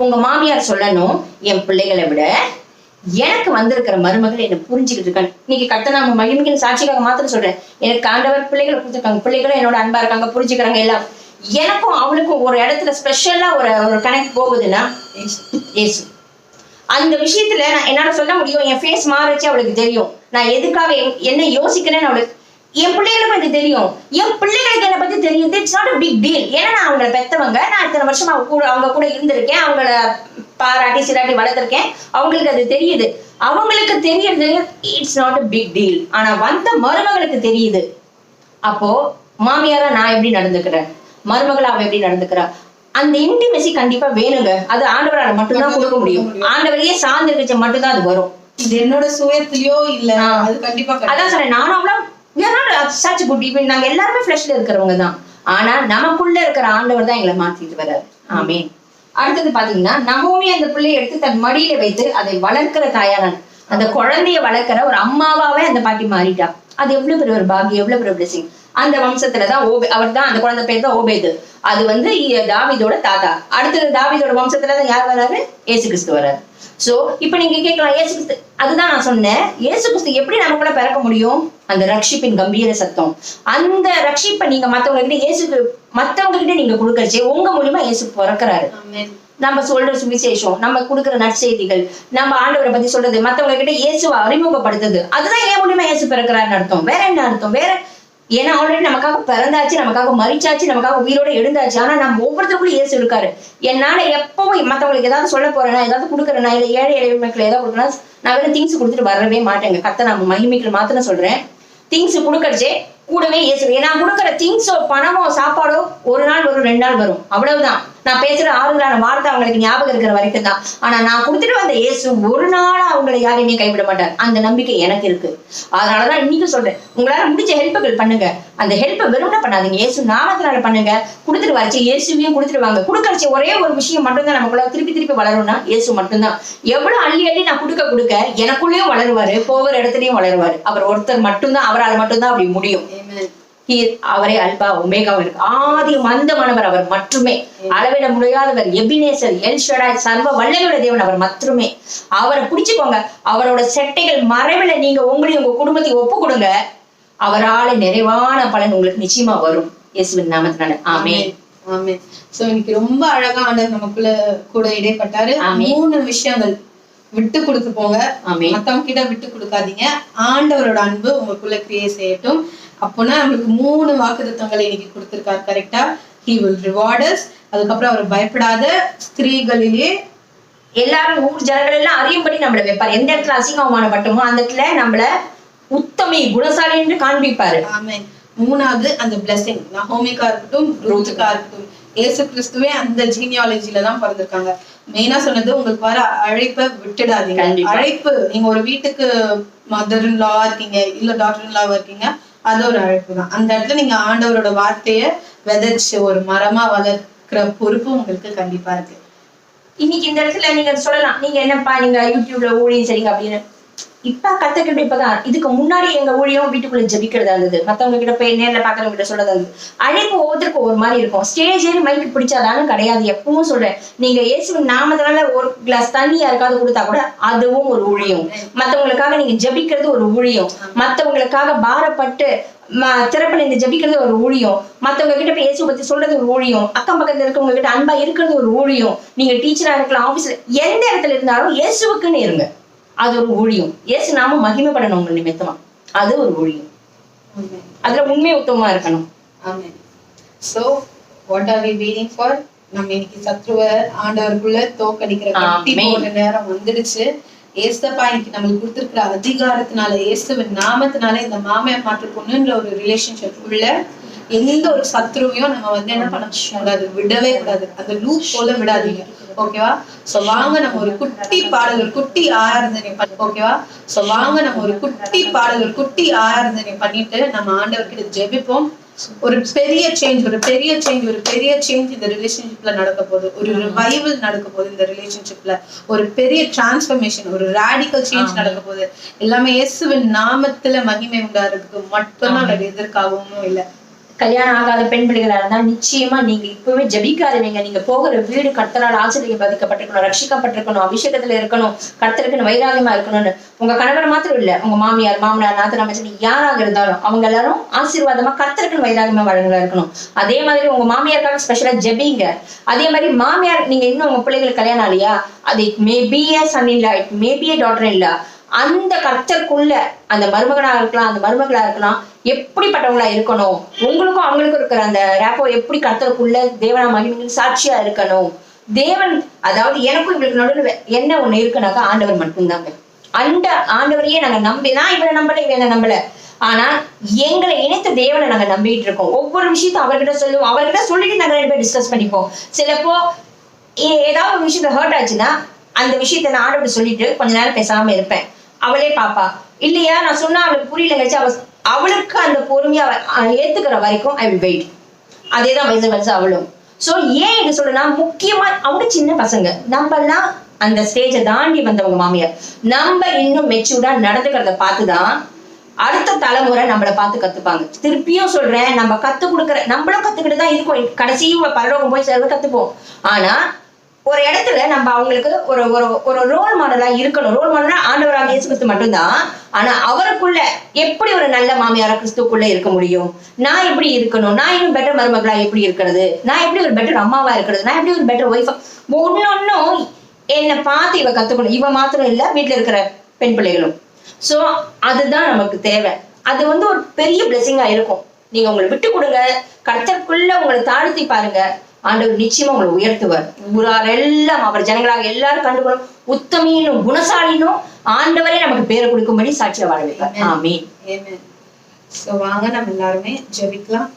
உங்க மாமியார் சொல்லணும், என் பிள்ளைகளை விட எனக்கு வந்திருக்கிற மருமகள் என்ன புரிஞ்சுக்கிட்டு இருக்காங்க. இன்னைக்கு கர்த்தர் மகிமைக்கு சாட்சிக்காக மாத்திரம் சொல்றேன், எனக்கு ஆண்டவர் பிள்ளைகளை கொடுத்துருக்காங்க, பிள்ளைகளும் என்னோட அன்பா இருக்காங்க, புரிஞ்சுக்கிறாங்க. எல்லாம் எனக்கும் அவளுக்கும் ஒரு இடத்துல ஸ்பெஷலா ஒரு கனெக்ட் போகுதுன்னா இயேசு. அந்த விஷயத்துல நான் என்னால சொல்ல முடியும், என் ஃபேஸ் மாறிச்சு அவளுக்கு தெரியும், நான் எதுக்காக என்ன யோசிக்கிறேன்னு அவளுக்கு. என் பிள்ளைகளுக்கும் இது தெரியும், என் பிள்ளைகளுக்கு என்னை பத்தி தெரியும். It's not a big deal. ஏன்னா நான் அவங்களை பெத்தவங்க, நான் இத்தனை வருஷம் அவங்க கூட இருந்திருக்கேன், அவங்கள பாராட்டி சிராட்டி வளர்த்திருக்கேன், அவங்களுக்கு அது தெரியுது. அவங்களுக்கு தெரியுது, it's not a big deal. ஆனா வந்த மருமகளுக்கு தெரியுது. அப்போ மாமியாரா நான் எப்படி நடந்துக்கிறேன், மருமகளா அவ எப்படி நடந்துக்கிறா, அந்த இன்டிமெசி கண்டிப்பா வேணுங்க. அது ஆண்டவரால் மட்டும்தான் கொடுக்க முடியும். ஆண்டவரையே சார்ந்து இருக்க மட்டும்தான் அது வரும். இது என்னோட சுயத்திலயோ இல்ல, அது கண்டிப்பா. அதான் சொல்றேன், நானும் அவ்வளவு நாங்க எல்லாருமே ஃபிளஷ்ல இருக்கிறவங்க தான். ஆனா நமக்குள்ள இருக்கிற ஆண்டவர் தான் எங்களை மாத்திட்டு வர்றாரு. ஆமென். அடுத்தது பாத்தீங்கன்னா, நகோமி அந்த பிள்ளையை எடுத்து தன் மடியில வைத்து அதை வளர்க்கிற தாயானான். அந்த குழந்தைய வளர்க்கிற ஒரு அம்மாவாவே அந்த பாட்டி மாறிட்டா. அது எவ்வளவு பெரிய ஒரு பாக்கியம், எவ்வளவு பெரிய பிளெஸிங். அந்த வம்சத்துலதான் அவர் தான், அந்த குழந்தை பேர் தான் ஓபேது. அது வந்து தாவீதோட தாத்தா. அடுத்தது தாவீதோட வம்சத்துலதான் யார் வராரு? இயேசு கிறிஸ்து வராரு. சோ இப்ப நீங்க கேட்கலாம், இயேசு கிறிஸ்து, அதுதான் நான் சொன்னேன், இயேசு கிறிஸ்து எப்படி நமக்குள்ள பிறக்க முடியும்? அந்த ரட்சிப்பின் கம்பீர சத்தம். அந்த ரட்சிப்பை நீங்க மத்தவங்க கிட்ட மத்தவங்க கிட்ட நீங்க கொடுக்கறச்சே உங்க மூலியமா இயேசு பிறக்கிறாரு. நம்ம சொல்ற சுவிசேஷம், நம்ம கொடுக்குற நற்செய்திகள், நம்ம ஆண்டவரை பத்தி சொல்றது, மத்தவங்க கிட்ட இயேசுவை அறிமுகப்படுத்துது, அதுதான் ஏன் மூலியமா இயேசு பிறக்கிறாருன்னு அர்த்தம். வேற என்ன அர்த்தம்? வேற ஏன்னா ஆல்ரெடி நமக்காக பிறந்தாச்சு, நமக்காக மரிச்சாச்சு, நமக்காக உயிரோட எழுந்தாச்சு. ஆனா நம்ம ஒவ்வொருத்தருக்குள்ள இயேசு இருக்காரு. என்னால எப்பவும் மத்தவங்களுக்கு ஏதாவது சொல்ல போறேன்னா, ஏதாவது கொடுக்குறேன்னா, இல்ல ஏழை எளிய மக்கள் ஏதாவது கொடுக்கணும், நான் வெறும் திங்ஸ் கொடுத்துட்டு வரவே மாட்டேங்க. கத்த நம்ம மகிமைக்கு மாத்திரம் சொல்றேன். திங்ஸ் கொடுக்கறச்சே கூடவே இயேசு. நான் கொடுக்குற திங்ஸோ பணமோ சாப்பாடோ ஒரு நாள் வரும், 2 நாள் வரும், அவ்வளவுதான். நான் பேசுற ஆறுதலான வார்த்தை அவங்களுக்கு ஞாபகம் இருக்கிற வரைக்கும் தான். ஆனா நான் கொடுத்துட்டு வந்த இயேசு ஒரு நாள் அவங்களை யாரையுமே கைவிட மாட்டார். அந்த நம்பிக்கை எனக்கு இருக்கு. அதனாலதான் இன்னைக்கு சொல்றேன், உங்களால முடிஞ்ச ஹெல்ப்புகள் பண்ணுங்க. அந்த ஹெல்ப்பை வெறும்னா பண்ணாதீங்க, இயேசு நாமத்தினால பண்ணுங்க. கொடுத்துட்டு வரச்சு இயேசுவையும் கொடுத்துட்டு வாங்க. கொடுக்கறச்சு ஒரே ஒரு விஷயம் மட்டும்தான் நமக்குள்ள திருப்பி வளரும்னா இயேசு மட்டும்தான். எவ்வளவு அள்ளி நான் கொடுக்க எனக்குள்ளேயும் வளருவாரு, போகிற இடத்துலயும் வளருவாரு. அவர் ஒருத்தர் மட்டும்தான், அவரால் மட்டும்தான் அப்படி முடியும். அவரே அல்பா ஒமேகாவும் இருக்கு, ஆதி மந்தமானவர் அவர் மட்டுமே, அளவிட முடியாதவர், எபினேசர், எல் ஷடாய், சர்வ வல்லமையுள்ள தேவன் அவர் மட்டுமே. அவரை பிடிச்சுக்கோங்க. அவரோட செட்டைகள் மறைவில நீங்க உங்களையும் உங்க குடும்பத்தையும் ஒப்பு கொடுங்க. அவரால நிறைவான பலன் உங்களுக்கு நிச்சயமா வரும். இயேசுவின் நாமத்தினால ஆமென். ஆமென். சோ இன்னைக்கு ரொம்ப அழகா ஆண்டவர் நமக்குள்ள கூட இடைப்பட்டாரு. 3 விஷயங்கள் விட்டு கொடுத்து போங்க. மத்தவங்க கிட்ட விட்டு கொடுக்காதீங்க. ஆண்டவரோட அன்பு உங்களுக்குள்ள கிரியேட் செய்யட்டும். அப்போனா நம்மளுக்கு 3 வாக்குத்தத்தங்களை இன்னைக்கு கொடுத்திருக்காரு. கரெக்டா? He will reward us. அதுக்கப்புறம் அவர் பயப்படாத ஸ்திரீகளிலே எல்லாரும் ஊர் ஜனங்கள் எல்லாம் அறியும்படி நம்மள வைப்பார். எந்த இடத்துல அசிங்கமானப்பட்டோமோ அந்த இடத்துல நம்மள உத்தமி குணசாலி என்று காண்பிப்பாரு. ஆமென். 3வது அந்த பிளெஸிங், நகோமிக்கா இருக்கட்டும், ரூத்துக்கா இருக்கட்டும், இயேசு கிறிஸ்துவே அந்த ஜீனியாலஜில தான் பிறந்திருக்காங்க. மெயினா சொன்னது, உங்களுக்கு வர அழைப்பை விட்டுடாதீங்க. அழைப்பு, நீங்க ஒரு வீட்டுக்கு மதர் இன் லா இருக்கீங்க, இல்ல டாக்டர் இன் லாவா இருக்கீங்க, அது ஒரு அழைப்பு தான். அந்த இடத்துல நீங்க ஆண்டவரோட வார்த்தைய விதைச்சு ஒரு மரமா வளர்க்கிற பொறுப்பு உங்களுக்கு கண்டிப்பா இருக்கு. இன்னைக்கு இந்த இடத்துல நீங்க சொல்லலாம், நீங்க என்னப்பா நீங்க யூடியூப்ல ஊழியம் சரிங்க அப்படின்னு. இப்ப கத்துக்கிட்டு இப்பதான். இதுக்கு முன்னாடி எங்க ஊழியம் வீட்டுக்குள்ள ஜபிக்கிறதா இருந்தது, மத்தவங்க கிட்ட போய் நேர்ல பாக்குறவங்க கிட்ட சொல்றதா இருந்தது. அழைப்பு ஒவ்வொருத்தருக்கும் ஒரு மாதிரி இருக்கும். ஸ்டேஜ் ஏறி மைக்கு பிடிச்சாதான்னு கிடையாது. எப்பவும் சொல்றேன், நீங்க இயேசுவின் நாமத்தினால ஒரு கிளாஸ் தண்ணி யாருக்காவது கொடுத்தா கூட அதுவும் ஒரு ஊழியம். மத்தவங்களுக்காக நீங்க ஜபிக்கிறது ஒரு ஊழியம். மத்தவங்களுக்காக பாரப்பட்டு திறப்பில் இந்த ஜபிக்கிறது ஒரு ஊழியம். மத்தவங்க கிட்ட போய் இயேசு பத்தி சொல்றது ஒரு ஊழியம். அக்கம் பக்கத்துல இருக்கவங்க கிட்ட அன்பா இருக்கிறது ஒரு ஊழியம். நீங்க டீச்சரா இருக்கலாம், ஆபீஸ்ல எந்த இடத்துல இருந்தாலும் இயேசுவுக்குன்னு இருங்க. அது ஒரு ஊழியம். இயேசு நாம மகிமைப்படணும் உங்க நிமித்தமா, அது ஒரு ஊழியம். அதுல உண்மை உத்தமமா இருக்கணும். So what are we waiting for? நம்ம இன்னைக்கு சத்ருவ ஆண்டவருக்குள்ள தோக்கடிக்கிற கட்டி போற நேரம் வந்துடுச்சு. ஏசப்பா இன்னைக்கு நம்மளுக்கு கொடுத்திருக்கிற அதிகாரத்தினால, இயேசுவின் நாமத்தினால இந்த மாமியார் மாற்று பொண்ணுன்ற ஒரு ரிலேஷன்ஷிப் உள்ள எந்த ஒரு சத்ருவையும் நம்ம என்ன பண்ண கூடாது, விடவே கூடாது. அந்த லூப் போல விடாதீங்க. ஓகேவா? சோ வாங்க நம்ம ஒரு குட்டி பாடல், ஒரு குட்டி ஆராதனை ஓகேவா? சோ வாங்க நம்ம ஒரு குட்டி பாடல், ஒரு குட்டி ஆராதனை பண்ணிட்டு நம்ம ஆண்டவர்கிட்ட ஜெபிப்போம். ஒரு பெரிய சேஞ்ச் இந்த ரிலேஷன்ஷிப்ல நடக்க போகுது. ஒரு ரிவைவல் நடக்க போகுது இந்த ரிலேஷன்ஷிப்ல. ஒரு பெரிய டிரான்ஸ்ஃபர்மேஷன், ஒரு ராடிக்கல் சேஞ்ச் நடக்க போகுது. எல்லாமே இயேசுவின் நாமத்துல மகிமை உண்டாறதுக்கு மட்டும்தான், வேற எதற்காகவும் இல்லை. கல்யாணம் ஆகாத பெண் பிள்ளைகளா இருந்தா நிச்சயமா நீங்க இப்பவே ஜபிக்காதீங்க. நீங்க போகிற வீடு கர்த்தரால் ஆசீர்வதிக்கப்பட்டிருக்கணும், ரட்சிக்கப்பட்டிருக்கணும், அபிஷேகத்துல இருக்கணும், கர்த்தருக்கு வைராகியமா இருக்கணும்னு. உங்க கணவர் மாத்திரம் இல்ல, உங்க மாமியார், மாமனார், நாத்தனார், மச்சான் யாராக இருந்தாலும் அவங்க எல்லாரும் ஆசீர்வாதமா கர்த்தருக்கு வைராகியமா வழங்கலா இருக்கணும். அதே மாதிரி உங்க மாமியாருக்காக ஸ்பெஷலா ஜெபிங்க. அதே மாதிரி மாமியார், நீங்க இன்னும் உங்க பிள்ளைகளுக்கு கல்யாணம் ஆலையா, அது it maybe a son in law, it maybe a daughter in law, அந்த கர்த்தருக்குள்ள அந்த மருமகனா இருக்கலாம், அந்த மருமகளா இருக்கலாம், எப்படிப்பட்டவங்களா இருக்கணும், உங்களுக்கும் அவங்களுக்கும் இருக்கிற அந்த ரேப்போ எப்படி கர்த்தருக்குள்ள தேவனா மகிமைக்கு சாட்சியா இருக்கணும். தேவன், அதாவது எனக்கும் இவங்களுக்கு நடுவில் என்ன ஒண்ணு இருக்குனாக்கா ஆண்டவர் மட்டும்தாங்க. ஆண்டவரையே நாங்க நான் இவரை நம்பல, இவனை நம்பல, ஆனா எங்களை இணைத்த தேவனை நாங்க நம்பிட்டு இருக்கோம். ஒவ்வொரு விஷயத்தையும் அவர்கிட்ட சொல்லுவோம், அவர்கிட்ட சொல்லிட்டு நாங்க 2 பேர் டிஸ்கஸ் பண்ணிப்போம். சிலப்போ ஏதாவது ஒரு விஷயத்த ஹர்ட் ஆச்சுன்னா அந்த விஷயத்த நான் ஆண்டவர்கிட்ட சொல்லிட்டு கொஞ்ச நேரம் பேசாம இருப்பேன். அவளே பாப்பா, இல்லையா நான் சொன்னா அவளுக்கு புரியலங்கச்சு, அவளுக்கு அந்த பொறுமையா ஏத்துக்கிற வரைக்கும் ஐ வில் வெயிட். அதேதான் வயசு அவளும். சோ ஏன் இது சொல்றேன்னா, முக்கியமா அவங்க சின்ன பசங்க, நம்ம எல்லாம் அந்த ஸ்டேஜை தாண்டி வந்தவங்க மாமியார். நம்ம இன்னும் மெச்சூர்டா நடந்துக்கிறத பார்த்துதான் அடுத்த தலைமுறை நம்மளை பார்த்து கத்துப்பாங்க. திருப்பியும் சொல்றேன், நம்ம கத்து கொடுக்குற நம்மளும் கத்துக்கிட்டு தான் இருக்கும். கடைசி பரலோகம் போய் சேர்ந்து கத்துப்போம். ஆனா ஒரு இடத்துல நம்ம அவங்களுக்கு ஒரு ஒரு ஒரு ரோல் மாடலா இருக்கணும். ரோல் மாடலா ஆண்டவராக இயேசு கிறிஸ்து மட்டும்தான். ஆனா அவருக்குள்ள எப்படி ஒரு நல்ல மாமியாரா கிறிஸ்துக்குள்ள இருக்க முடியும், நான் எப்படி இருக்கணும், நான் இன்னும் பெட்டர் மருமகளா எப்படி இருக்கிறது, நான் எப்படி ஒரு பெட்டர் அம்மாவா இருக்கிறது, நான் எப்படி ஒரு பெட்டர் ஒய்ஃபா, ஒன்னொன்னும் என்னை பார்த்து இவ கத்துக்கணும். இவ மாத்திரம் இல்ல, வீட்டுல இருக்கிற பெண் பிள்ளைகளும். சோ அதுதான் நமக்கு தேவை. அது ஒரு பெரிய பிளெஸிங்கா இருக்கும். நீங்க உங்களை விட்டு கொடுங்க, கர்த்தருக்குள்ள உங்களை தாழ்த்தி பாருங்க, ஆண்டவர் நிச்சயமா உங்களை உயர்த்துவார். ஊரார் எல்லாம் அவர் ஜனங்களாக எல்லாரும் கண்டுகொள்ளும் உத்தமியினும் குணசாலினும் ஆண்டவரே நமக்கு பேரை கொடுக்கும்படி சாட்சியா வாழ வைப்பார். ஆமென். சோ வாங்க நம்ம எல்லாருமே ஜெபிக்கலாம்.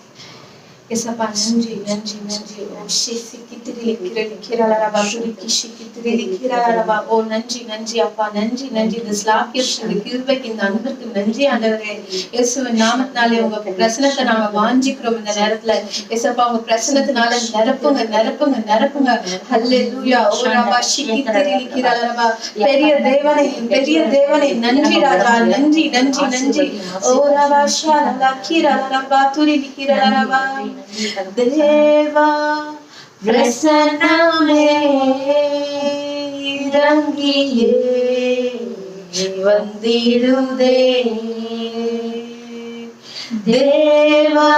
ஏசப்பா நன்றி நன்றி நன்றி. ஓ ஷிசிக்கித்திரி கிரலிக்கிரலரபா துரிக்கிஷிக்கித்திரிலிக்கிரலரபா. ஓ நன்றி நன்றி அப்பா, நன்றி நன்றி. இந்த ஸ்லாக்கியத்துக்கு கிருபைக்கு இந்த அன்பிற்கு நன்றி ஆண்டவரே. இயேசுவின் நாமத்தினாலே உங்க பிரசனத்தை நாங்க வாஞ்சிக்கிறோம். இந்த நேரத்துல ஏசப்பா உங்க பிரசனத்தினால நிரப்புங்க நிரப்புங்க நிரப்புங்க. ஹல்லேலூயா. ஓ ரபா ஷிக்கித்திரிலிக்கிரலரபா. பெரிய தேவனே பெரிய தேவனே நன்றி ராஜா, நன்றி நன்றி நன்றி. ஓ ரபா ஷலக்கிரலரபா துரிக்கிரலரபா. தேவா பிரசன்னமே இறங்கியே வந்திடுதே. தேவா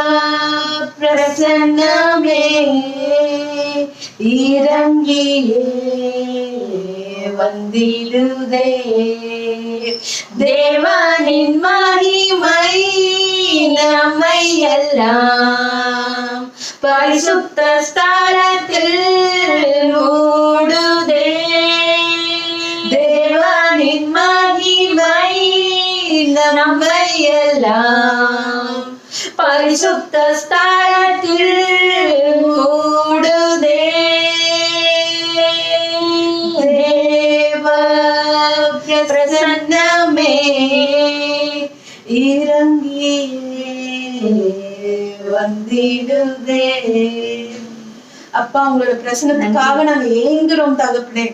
பிரசன்னமே இறங்கியே வந்திடுதே. தேவனின் மகிமை நம்மை எல்லாம் பரிசுத்த ஸ்தலத்தில் மூடுதே. தேவனின் மகிமை நம்மை எல்லாம் பரிசுத்த ஸ்தலத்தில் மூடுதே. தேவ பிரசன்னமே இறங்கியே வந்திடுதே. அப்பா உங்களோட பிரசனத்துக்காக நாங்க ஏங்குறோம் தகப்பனே.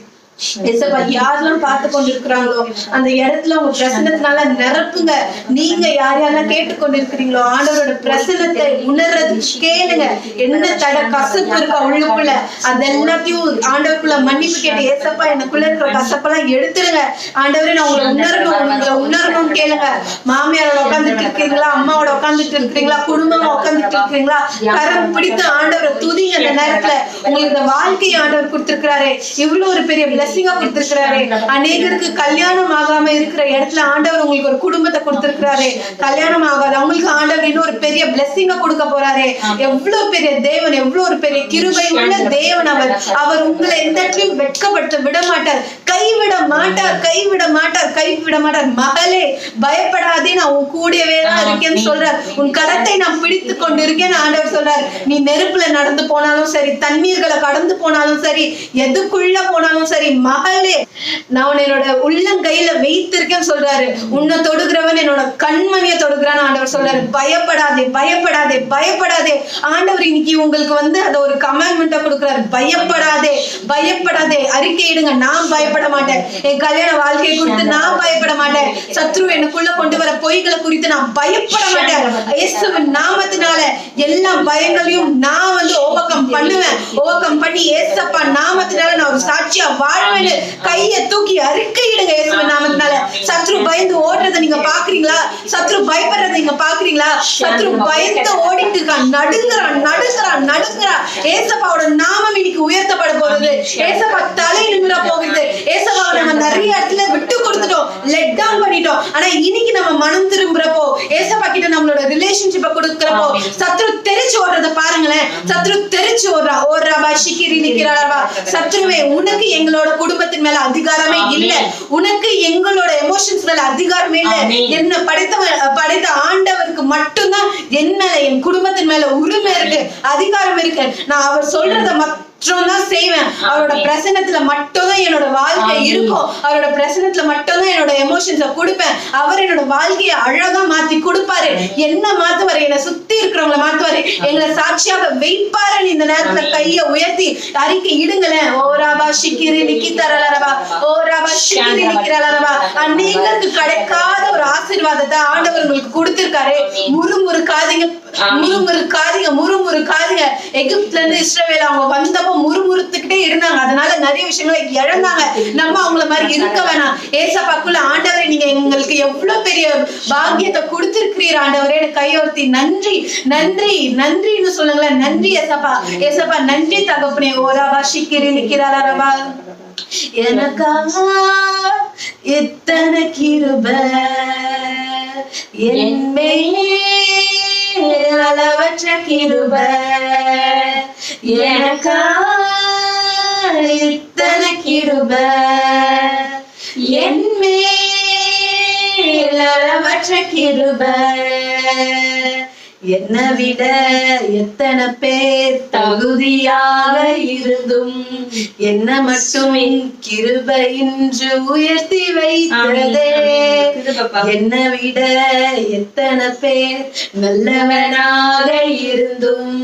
யாரெல்லாம் பார்த்து கொண்டிருக்கிறாங்களோ அந்த இடத்துல உங்க பிரசனத்தினால நிரப்புங்க. நீங்க யார் யாரெல்லாம் கேட்டுக்கொண்டிருக்கிறீங்களோ ஆண்டவரோட பிரசனத்தை உணர்றது கேளுங்க. என்ன தட கசப்பு இருக்கா உள்ளுக்குள்ள அது எல்லாத்தையும் ஆண்டவருக்குள்ள மன்னிப்பு கேட்டு ஏசப்பா எனக்குள்ள இருக்கிற கசப்பெல்லாம் எடுத்துருங்க ஆண்டவரே, நான் உங்களை உணரணும்னு கேளுங்க. மாமியாரோட உட்காந்துட்டு இருக்கீங்களா, அம்மாவோட உட்காந்துட்டு இருக்கிறீங்களா, குடும்பமா உட்காந்துட்டு இருக்கிறீங்களா, கரம் பிடித்து ஆண்டவரை துதிங்க. அந்த நேரத்துல உங்களுக்கு இந்த வாழ்க்கையை ஆண்டவர் கொடுத்திருக்கிறாரு, இவ்வளவு ஒரு பெரிய பிளஸிங்கா கொடுத்திருக்கிறாரு. அநேகருக்கு கல்யாணம் ஆகாம இருக்கிற இடத்துல ஆண்டவர் உங்களுக்கு ஒரு குடும்பத்தை கொடுத்திருக்கிறாரு. கல்யாணம் ஆகாது அவங்களுக்கு ஆண்டவர் இன்னும் ஒரு பெரிய பிளஸிங்கா கொடுக்க போறாரு. எவ்வளவு பெரிய தேவன், எவ்வளவு ஒரு பெரிய கிருபை உள்ள தேவன் அவர். அவர் உங்களை எந்த இடத்துலயும் வெட்கப்பட்டு விட மாட்டார், கைவிட மாட்டார், கைவிட மாட்டார், கைவிட மாட்டார். மகளே பயப்படாதே, நான் உன் கூடவே தான் இருக்கேன்னு சொல்றார். உன் கரத்தை நான் பிடித்து கொண்டு இருக்கேன்னு ஆண்டவர் சொல்றார். நீ நெருப்புல நடந்து போனாலும் சரி, தண்ணீர்களை கடந்து போனாலும் சரி, எதுக்குள்ள போனாலும் சரி, மகளே நான் என்னோட உள்ளங்கையில வைத்திருக்கேன்னு சொல்றாரு. உன்னை தொடுகிறவன் என்னோட கண்மணியை தொடுகிறான்னு ஆண்டவர் சொல்றாரு. பயப்படாதே பயப்படாதே பயப்படாதே. ஆண்டவர் இன்னைக்கு உங்களுக்கு அதை ஒரு கமாண்ட்மெண்டா கொடுக்குறாரு. பயப்படாதே பயப்படாதே. அறிக்கையிடுங்க, நான் பயப்பட மாட்டேன். என் கல்யாண வாழ்க்கை குறித்து நான் பயப்பட மாட்டேன். சத்ரு எனக்குள்ள கொண்டு வர பொய்களை குறித்து நான் பயப்பட மாட்டேன். இயேசுவின் நாமத்தினால எல்லா பயங்களையும் நான் ஓவர் கம் பண்ணுவேன். ஓவர் கம் பண்ணி ஏசப்பா நாமத்தினால நான் ஒரு சாட்சியா வாழ்வேன். கையை தூக்கி அறிக்கையிடுங்க இயேசுவின் நாமத்தினால. சத்ரு பயந்து ஓடுறதை நீங்க பாக்குறீங்களா? சத்ரு பயப்படுறதை நீங்க பாக்குறீங்களா? சத்ரு பயந்து ஓடிட்டு இருக்கான், நடுங்குறான் நடுங்குறான் நடுங்குறான். ஏசப்பாவோட நாமம் இன்னைக்கு உயர்த்தப்பட போறது. ஏசப்பா தலை நிமிர போகுது. ஏசப்பாவை நம்ம நிறைய இடத்துல விட்டு கொடுத்துட்டோம், லெட் டவுன் பண்ணிட்டோம். ஆனா இன்னைக்கு நம்ம மனம் திரும்புறப்போ, ஏசப்பா கிட்ட நம்மளோட ரிலேஷன்ஷிப்பை கொடுக்கிறப்போ சத்ரு தெரிச்சு ஓடுறத பாருங்களேன். சத்ரு தெரிச்சு ஓடுறா. ஓடுறாவா சிக்கிரி நிக்கிறாவா. சத்ருவே உனக்கு எங்களோட குடும்பத்தின் மேல அதிகாரமே இல்ல, உனக்கு எங்களோட எமோஷன்ஸ் மேல அதிகாரமே இல்ல. என்ன படைத்த ஆண்டவருக்கு மட்டும்தான் என் மேல என் குடும்பத்தின் மேல உரிமை இருக்கு, அதிகாரம் இருக்கு. நான் அவர் சொல்றத தான் செய்வேன். அவரோட பிரசன்னத்துல மட்டும் தான் என்னோட வாழ்க்கை இருக்கும். அவரோட பிரசன்னத்துல மட்டும் தான் என்னோட எமோஷன்ஸ கொடுப்பேன். அவர் என்னோட வாழ்க்கையை அழகா மாத்தி கொடுப்பாரு. என்ன மாத்துவாரு? என்னை சுத்தி இருக்கிறவங்களை மாத்துவாரு. எங்களை சாட்சியாக வைப்பாரு. இந்த நேரத்துல கைய உயர்த்தி அறிக்கை இடுங்களேன். ஓ ராபா ஷிக்கிரி நிக்கிதரலரபா, ஓ ராபா ஷிக்கிரி நிக்கிரலரபா. அநேகருக்கு கிடைக்காத ஒரு ஆசீர்வாதத்தை ஆண்டவர் உங்களுக்கு கொடுத்திருக்காரு. முறுமுறுக்காதீங்க, முறுமுறுக்காதீங்க. எகிப்துல இருந்து இஸ்ரவேல் அவங்க வந்தப்போ முறுமுறுத்துக்கிட்டே இருந்தாங்க. அதனால நிறைய விஷயங்களை இழந்தாங்க. நம்ம அவங்கள மாதிரி இருக்க வேணாம். ஏசப்பாக்குள்ள ஆண்டவரே நீங்க எங்களுக்கு எவ்வளவு பெரிய பாக்கியத்தை கொடுத்திருக்கிறீர் ஆண்டவரே. கையோர்த்தி நன்றி நன்றி நன்றின்னு சொல்லுங்களேன். நன்றி ஏசப்பா, ஏசப்பா நன்றி தகப்பனே. ஓராபா ஷிக்கிரி நிக்கிறாரபா. எனக்கா இத்தனை கிருபை அளவற்ற கிருபை, எனக்கா இத்தனை கிருபை என்மேல் அளவற்ற கிருபை. என்னை விட எத்தனை பேர் தகுதியாக இருந்தும் என்ன மட்டும் கிருபை இன்று உயர்த்தி வைத்ததே. என்னை விட எத்தனை பேர் நல்லவனாக இருந்தும்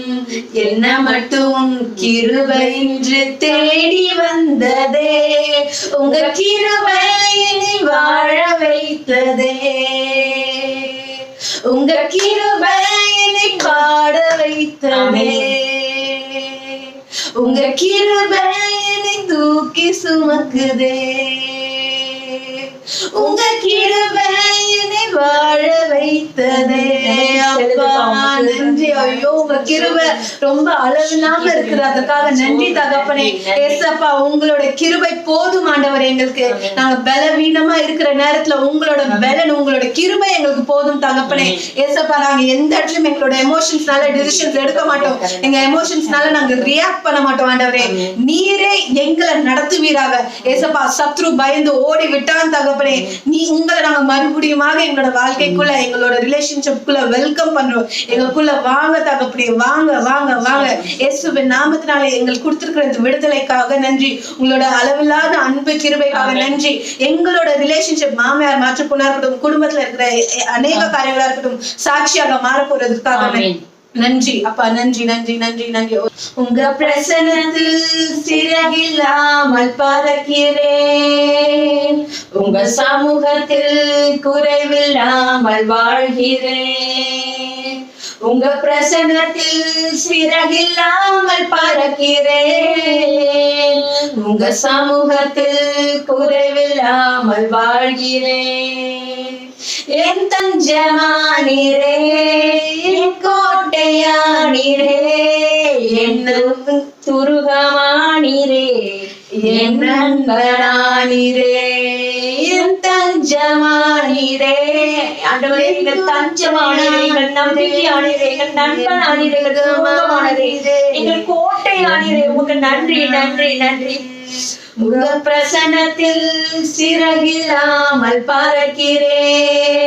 என்ன மட்டும் கிருபை இன்று தேடி வந்ததே. உங்க கிருபை என்னை வாழ வைத்ததே. உங்க கிருபை என்னை பாட வைத்ததே. உங்க கிருபை என்னை தூக்கி சுமக்குதே. உங்க கிருபை என்னை வாழ வைத்ததே. அப்பா நன்றி. ஐயோ உங்க கிருபை ரொம்ப அளவில்லாம இருக்குது. அதுக்காக நன்றி தகப்பனே. ஏசப்பா உங்களோட கிருபை போதும் ஆண்டவர் எங்களுக்கு. நாங்க பலவீனமா இருக்கிற நேரத்துல உங்களோட பலன், உங்களோட கிருபை எங்களுக்கு போதும் தகப்பனே. ஏசப்பா நாங்க எந்த இடத்துலயும் எங்களோட எமோஷன்ஸ்னால டிசிஷன்ஸ் எடுக்க மாட்டோம். எங்க எமோஷன்ஸ்னால நாங்க ரியாக்ட் பண்ண மாட்டோம் ஆண்டவரே. நீரே எங்களை நடத்துவீராக. ஏசப்பா சத்ரு பயந்து ஓடி விட்டான் தகப்பனே. நீ உங்களை நாங்க மறுபடியுமாக எங்களோட வாழ்க்கைக்குள்ள, எங்களோட ரிலேஷன்ஷிப்குள்ள வெல்கம் பண்றோம். எங்களுக்குள்ள வாங்க தகப்பனே, வாங்க வாங்க வாங்க. இயேசுவின் நாமத்தினாலே எங்களுக்கு கொடுத்திருக்கிற இந்த விடுதலைக்காக நன்றி. உங்களோட அளவில்லாத அன்பு கிருபைக்காக நன்றி. எங்களோட ரிலேஷன்ஷிப் மாமியார் மாற்றப்போனா இருக்கட்டும், குடும்பத்துல இருக்கிற அநேக காரியங்களா இருக்கட்டும், சாட்சியாக மாற போறதுக்காக நன்றி அப்பா. நன்றி நன்றி நன்றி நன்றி. உங்க பிரசன்னத்தில் சிறகில்லாமல் பறக்கிறேன். உங்க சமூகத்தில் குறைவில்லாமல் வாழ்கிறேன். உங்க பிரசன்னத்தில் சிறகில்லாமல் பறக்கிறேன். உங்க சமூகத்தில் குறைவில்லாமல் வாழ்கிறேன். என் தஞ்சமானீரே, என் கோட்டையானீரே, என் துருகமானீரே, என் நண்பனானீரே, என் தஞ்சமானீரே. ஆண்டவரே எங்கள் தஞ்சமானீரே, எங்கள் நம்பிக்கையானீரே, எங்கள் நண்பனானீரே, எங்கள் துருகமானீரே, எங்கள் கோட்டையானீரே. உமக்கு நன்றி நன்றி நன்றி. உங்க பிரசன்னத்தில் சிறகில்லாமல் பறக்கிறேன்.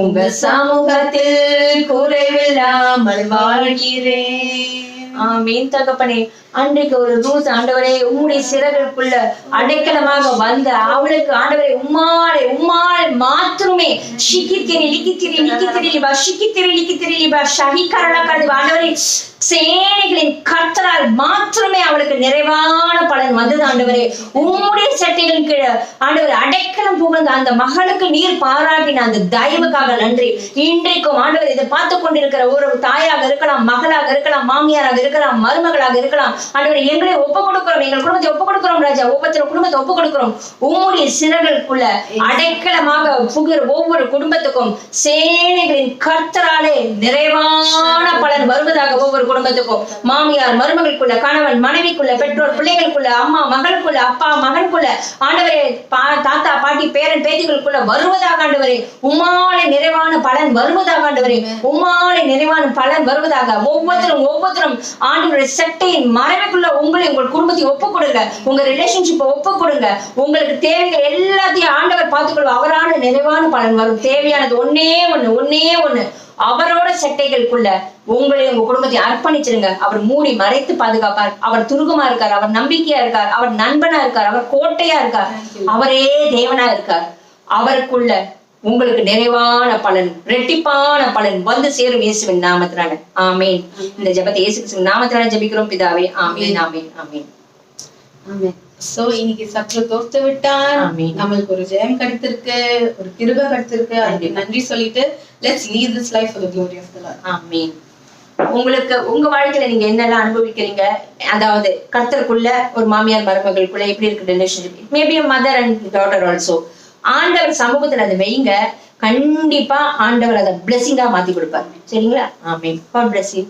உங்க சமூகத்தில் குறைவில்லாமல் வாழ்கிறேன். ஆமீன் தகப்பனே. அன்றைக்கு ஒரு ரூத் ஆண்டவரே உம்முடைய சிறகுக்குள்ள அடைக்கலமாக வந்த அவளுக்கு ஆண்டவரே உம்மாள் மாத்திரமே ஷிக்கித்திரி லிக்கித்திரி லிக்கித்திரி லிபா ஷிக்கித்திரி லிக்கித்திரி லிபா ஷஹிகரல கர்தி ஆண்டவரே சேனைகளின் கர்த்தரால் மாத்திரமே அவளுக்கு நிறைவான பலன் வந்தது ஆண்டவரே. உம்முடைய சட்டைகளின் கீழே ஆண்டவரே அடைக்கலம் புகுந்த அந்த மகளுக்கு நீர் பாராட்டின அந்த தயவுக்காக நன்றி. இன்றைக்கும் ஆண்டவர் இதை பார்த்து கொண்டிருக்கிற ஒரு தாயாக இருக்கலாம், மகளாக இருக்கலாம், மாமியாராக இருக்கலாம், மருமகளாக இருக்கலாம் ஆண்டவரே, எங்களை ஒப்பு கொடுக்கிறோம், எங்கள் குடும்பத்தை ஒப்பு கொடுக்கிறோம் ராஜா. ஒவ்வொரு குடும்பத்தை ஒப்பு கொடுக்கிறோம். உம்முடைய சிறகுக்குள்ள அடைக்கலமாக புகிற ஒவ்வொரு குடும்பத்துக்கும் சேனைகளின் கர்த்தராலே நிறைவான பலன் வருவதாக ஒவ்வொரு குடும்பத்துக்கும், மாமியார் மருமகளுக்குள்ள, கணவன் மனைவிக்குள்ள, பெற்றோர் பிள்ளைகளுக்குள்ள, அம்மா மகளுக்குள்ள, அப்பா மகனுக்குள்ள ஆண்டவரே, தாத்தா பாட்டி பேரன் பேத்திகளுக்குள்ள வருவதாக ஆண்டவரே. உம்மாலே நிறைவான பலன் வருவதாக ஆண்டவரே. உம்மாலே நிறைவான பலன் வருவதாக. ஒவ்வொருத்தரும் ஆண்டவருடைய சட்டையின் மறைவுக்குள்ள உங்களை உங்கள் குடும்பத்தை ஒப்பு கொடுங்க. உங்க ரிலேஷன்ஷிப்பை ஒப்பு கொடுங்க. உங்களுக்கு தேவைகள் எல்லாத்தையும் ஆண்டவர் பார்த்துக்கொள்வார். அவரான நிறைவான பலன் வரும். தேவையானது ஒன்னே ஒண்ணு அவரோட சட்டைகளுக்குள்ள உங்களை உங்க குடும்பத்தை அர்ப்பணிச்சிருங்க. அவர் மூடி மறைத்து பாதுகாப்பார். அவர் துருகமா இருக்கார், அவர் நம்பிக்கையா இருக்கார், அவர் நண்பனா இருக்கார், அவர் கோட்டையா இருக்கார், அவரே தேவனா இருக்கார். அவருக்குள்ள உங்களுக்கு நிறைவான பலன், ரெட்டிப்பான பலன் வந்து சேரும் இயேசுவின் நாமத்தினால. ஆமீன். இந்த ஜெபத்தை இயேசு கிறிஸ்துவின் நாமத்தினால ஜெபிக்கிறோம் பிதாவே. ஆமீன், ஆமீன், ஆமீன். சோ இன்னைக்கு சத்ரு தோத்து விட்டான், நம்மளுக்கு ஒரு ஜெயம் கிடைத்திருக்கு, ஒரு கிருபை கிடைத்திருக்கு. அதுக்கு நன்றி சொல்லிட்டு let's lead this life for the glory of the Lord. ஆமீன். உங்களுக்கு உங்க வாழ்க்கையில நீங்க என்னெல்லாம் அனுபவிக்கிறீங்க, அதாவது கர்த்தருக்குள்ள ஒரு மாமியார் மருமகளுக்குள்ள எப்படி இருக்கு relationship, maybe mother and daughter also, ஆண்டவர் சமூகத்துல அதை வைங்க. கண்டிப்பா ஆண்டவர் அதை பிளெஸிங்கா மாத்தி கொடுப்பாரு. சரிங்களா? ஆமீன். God bless you.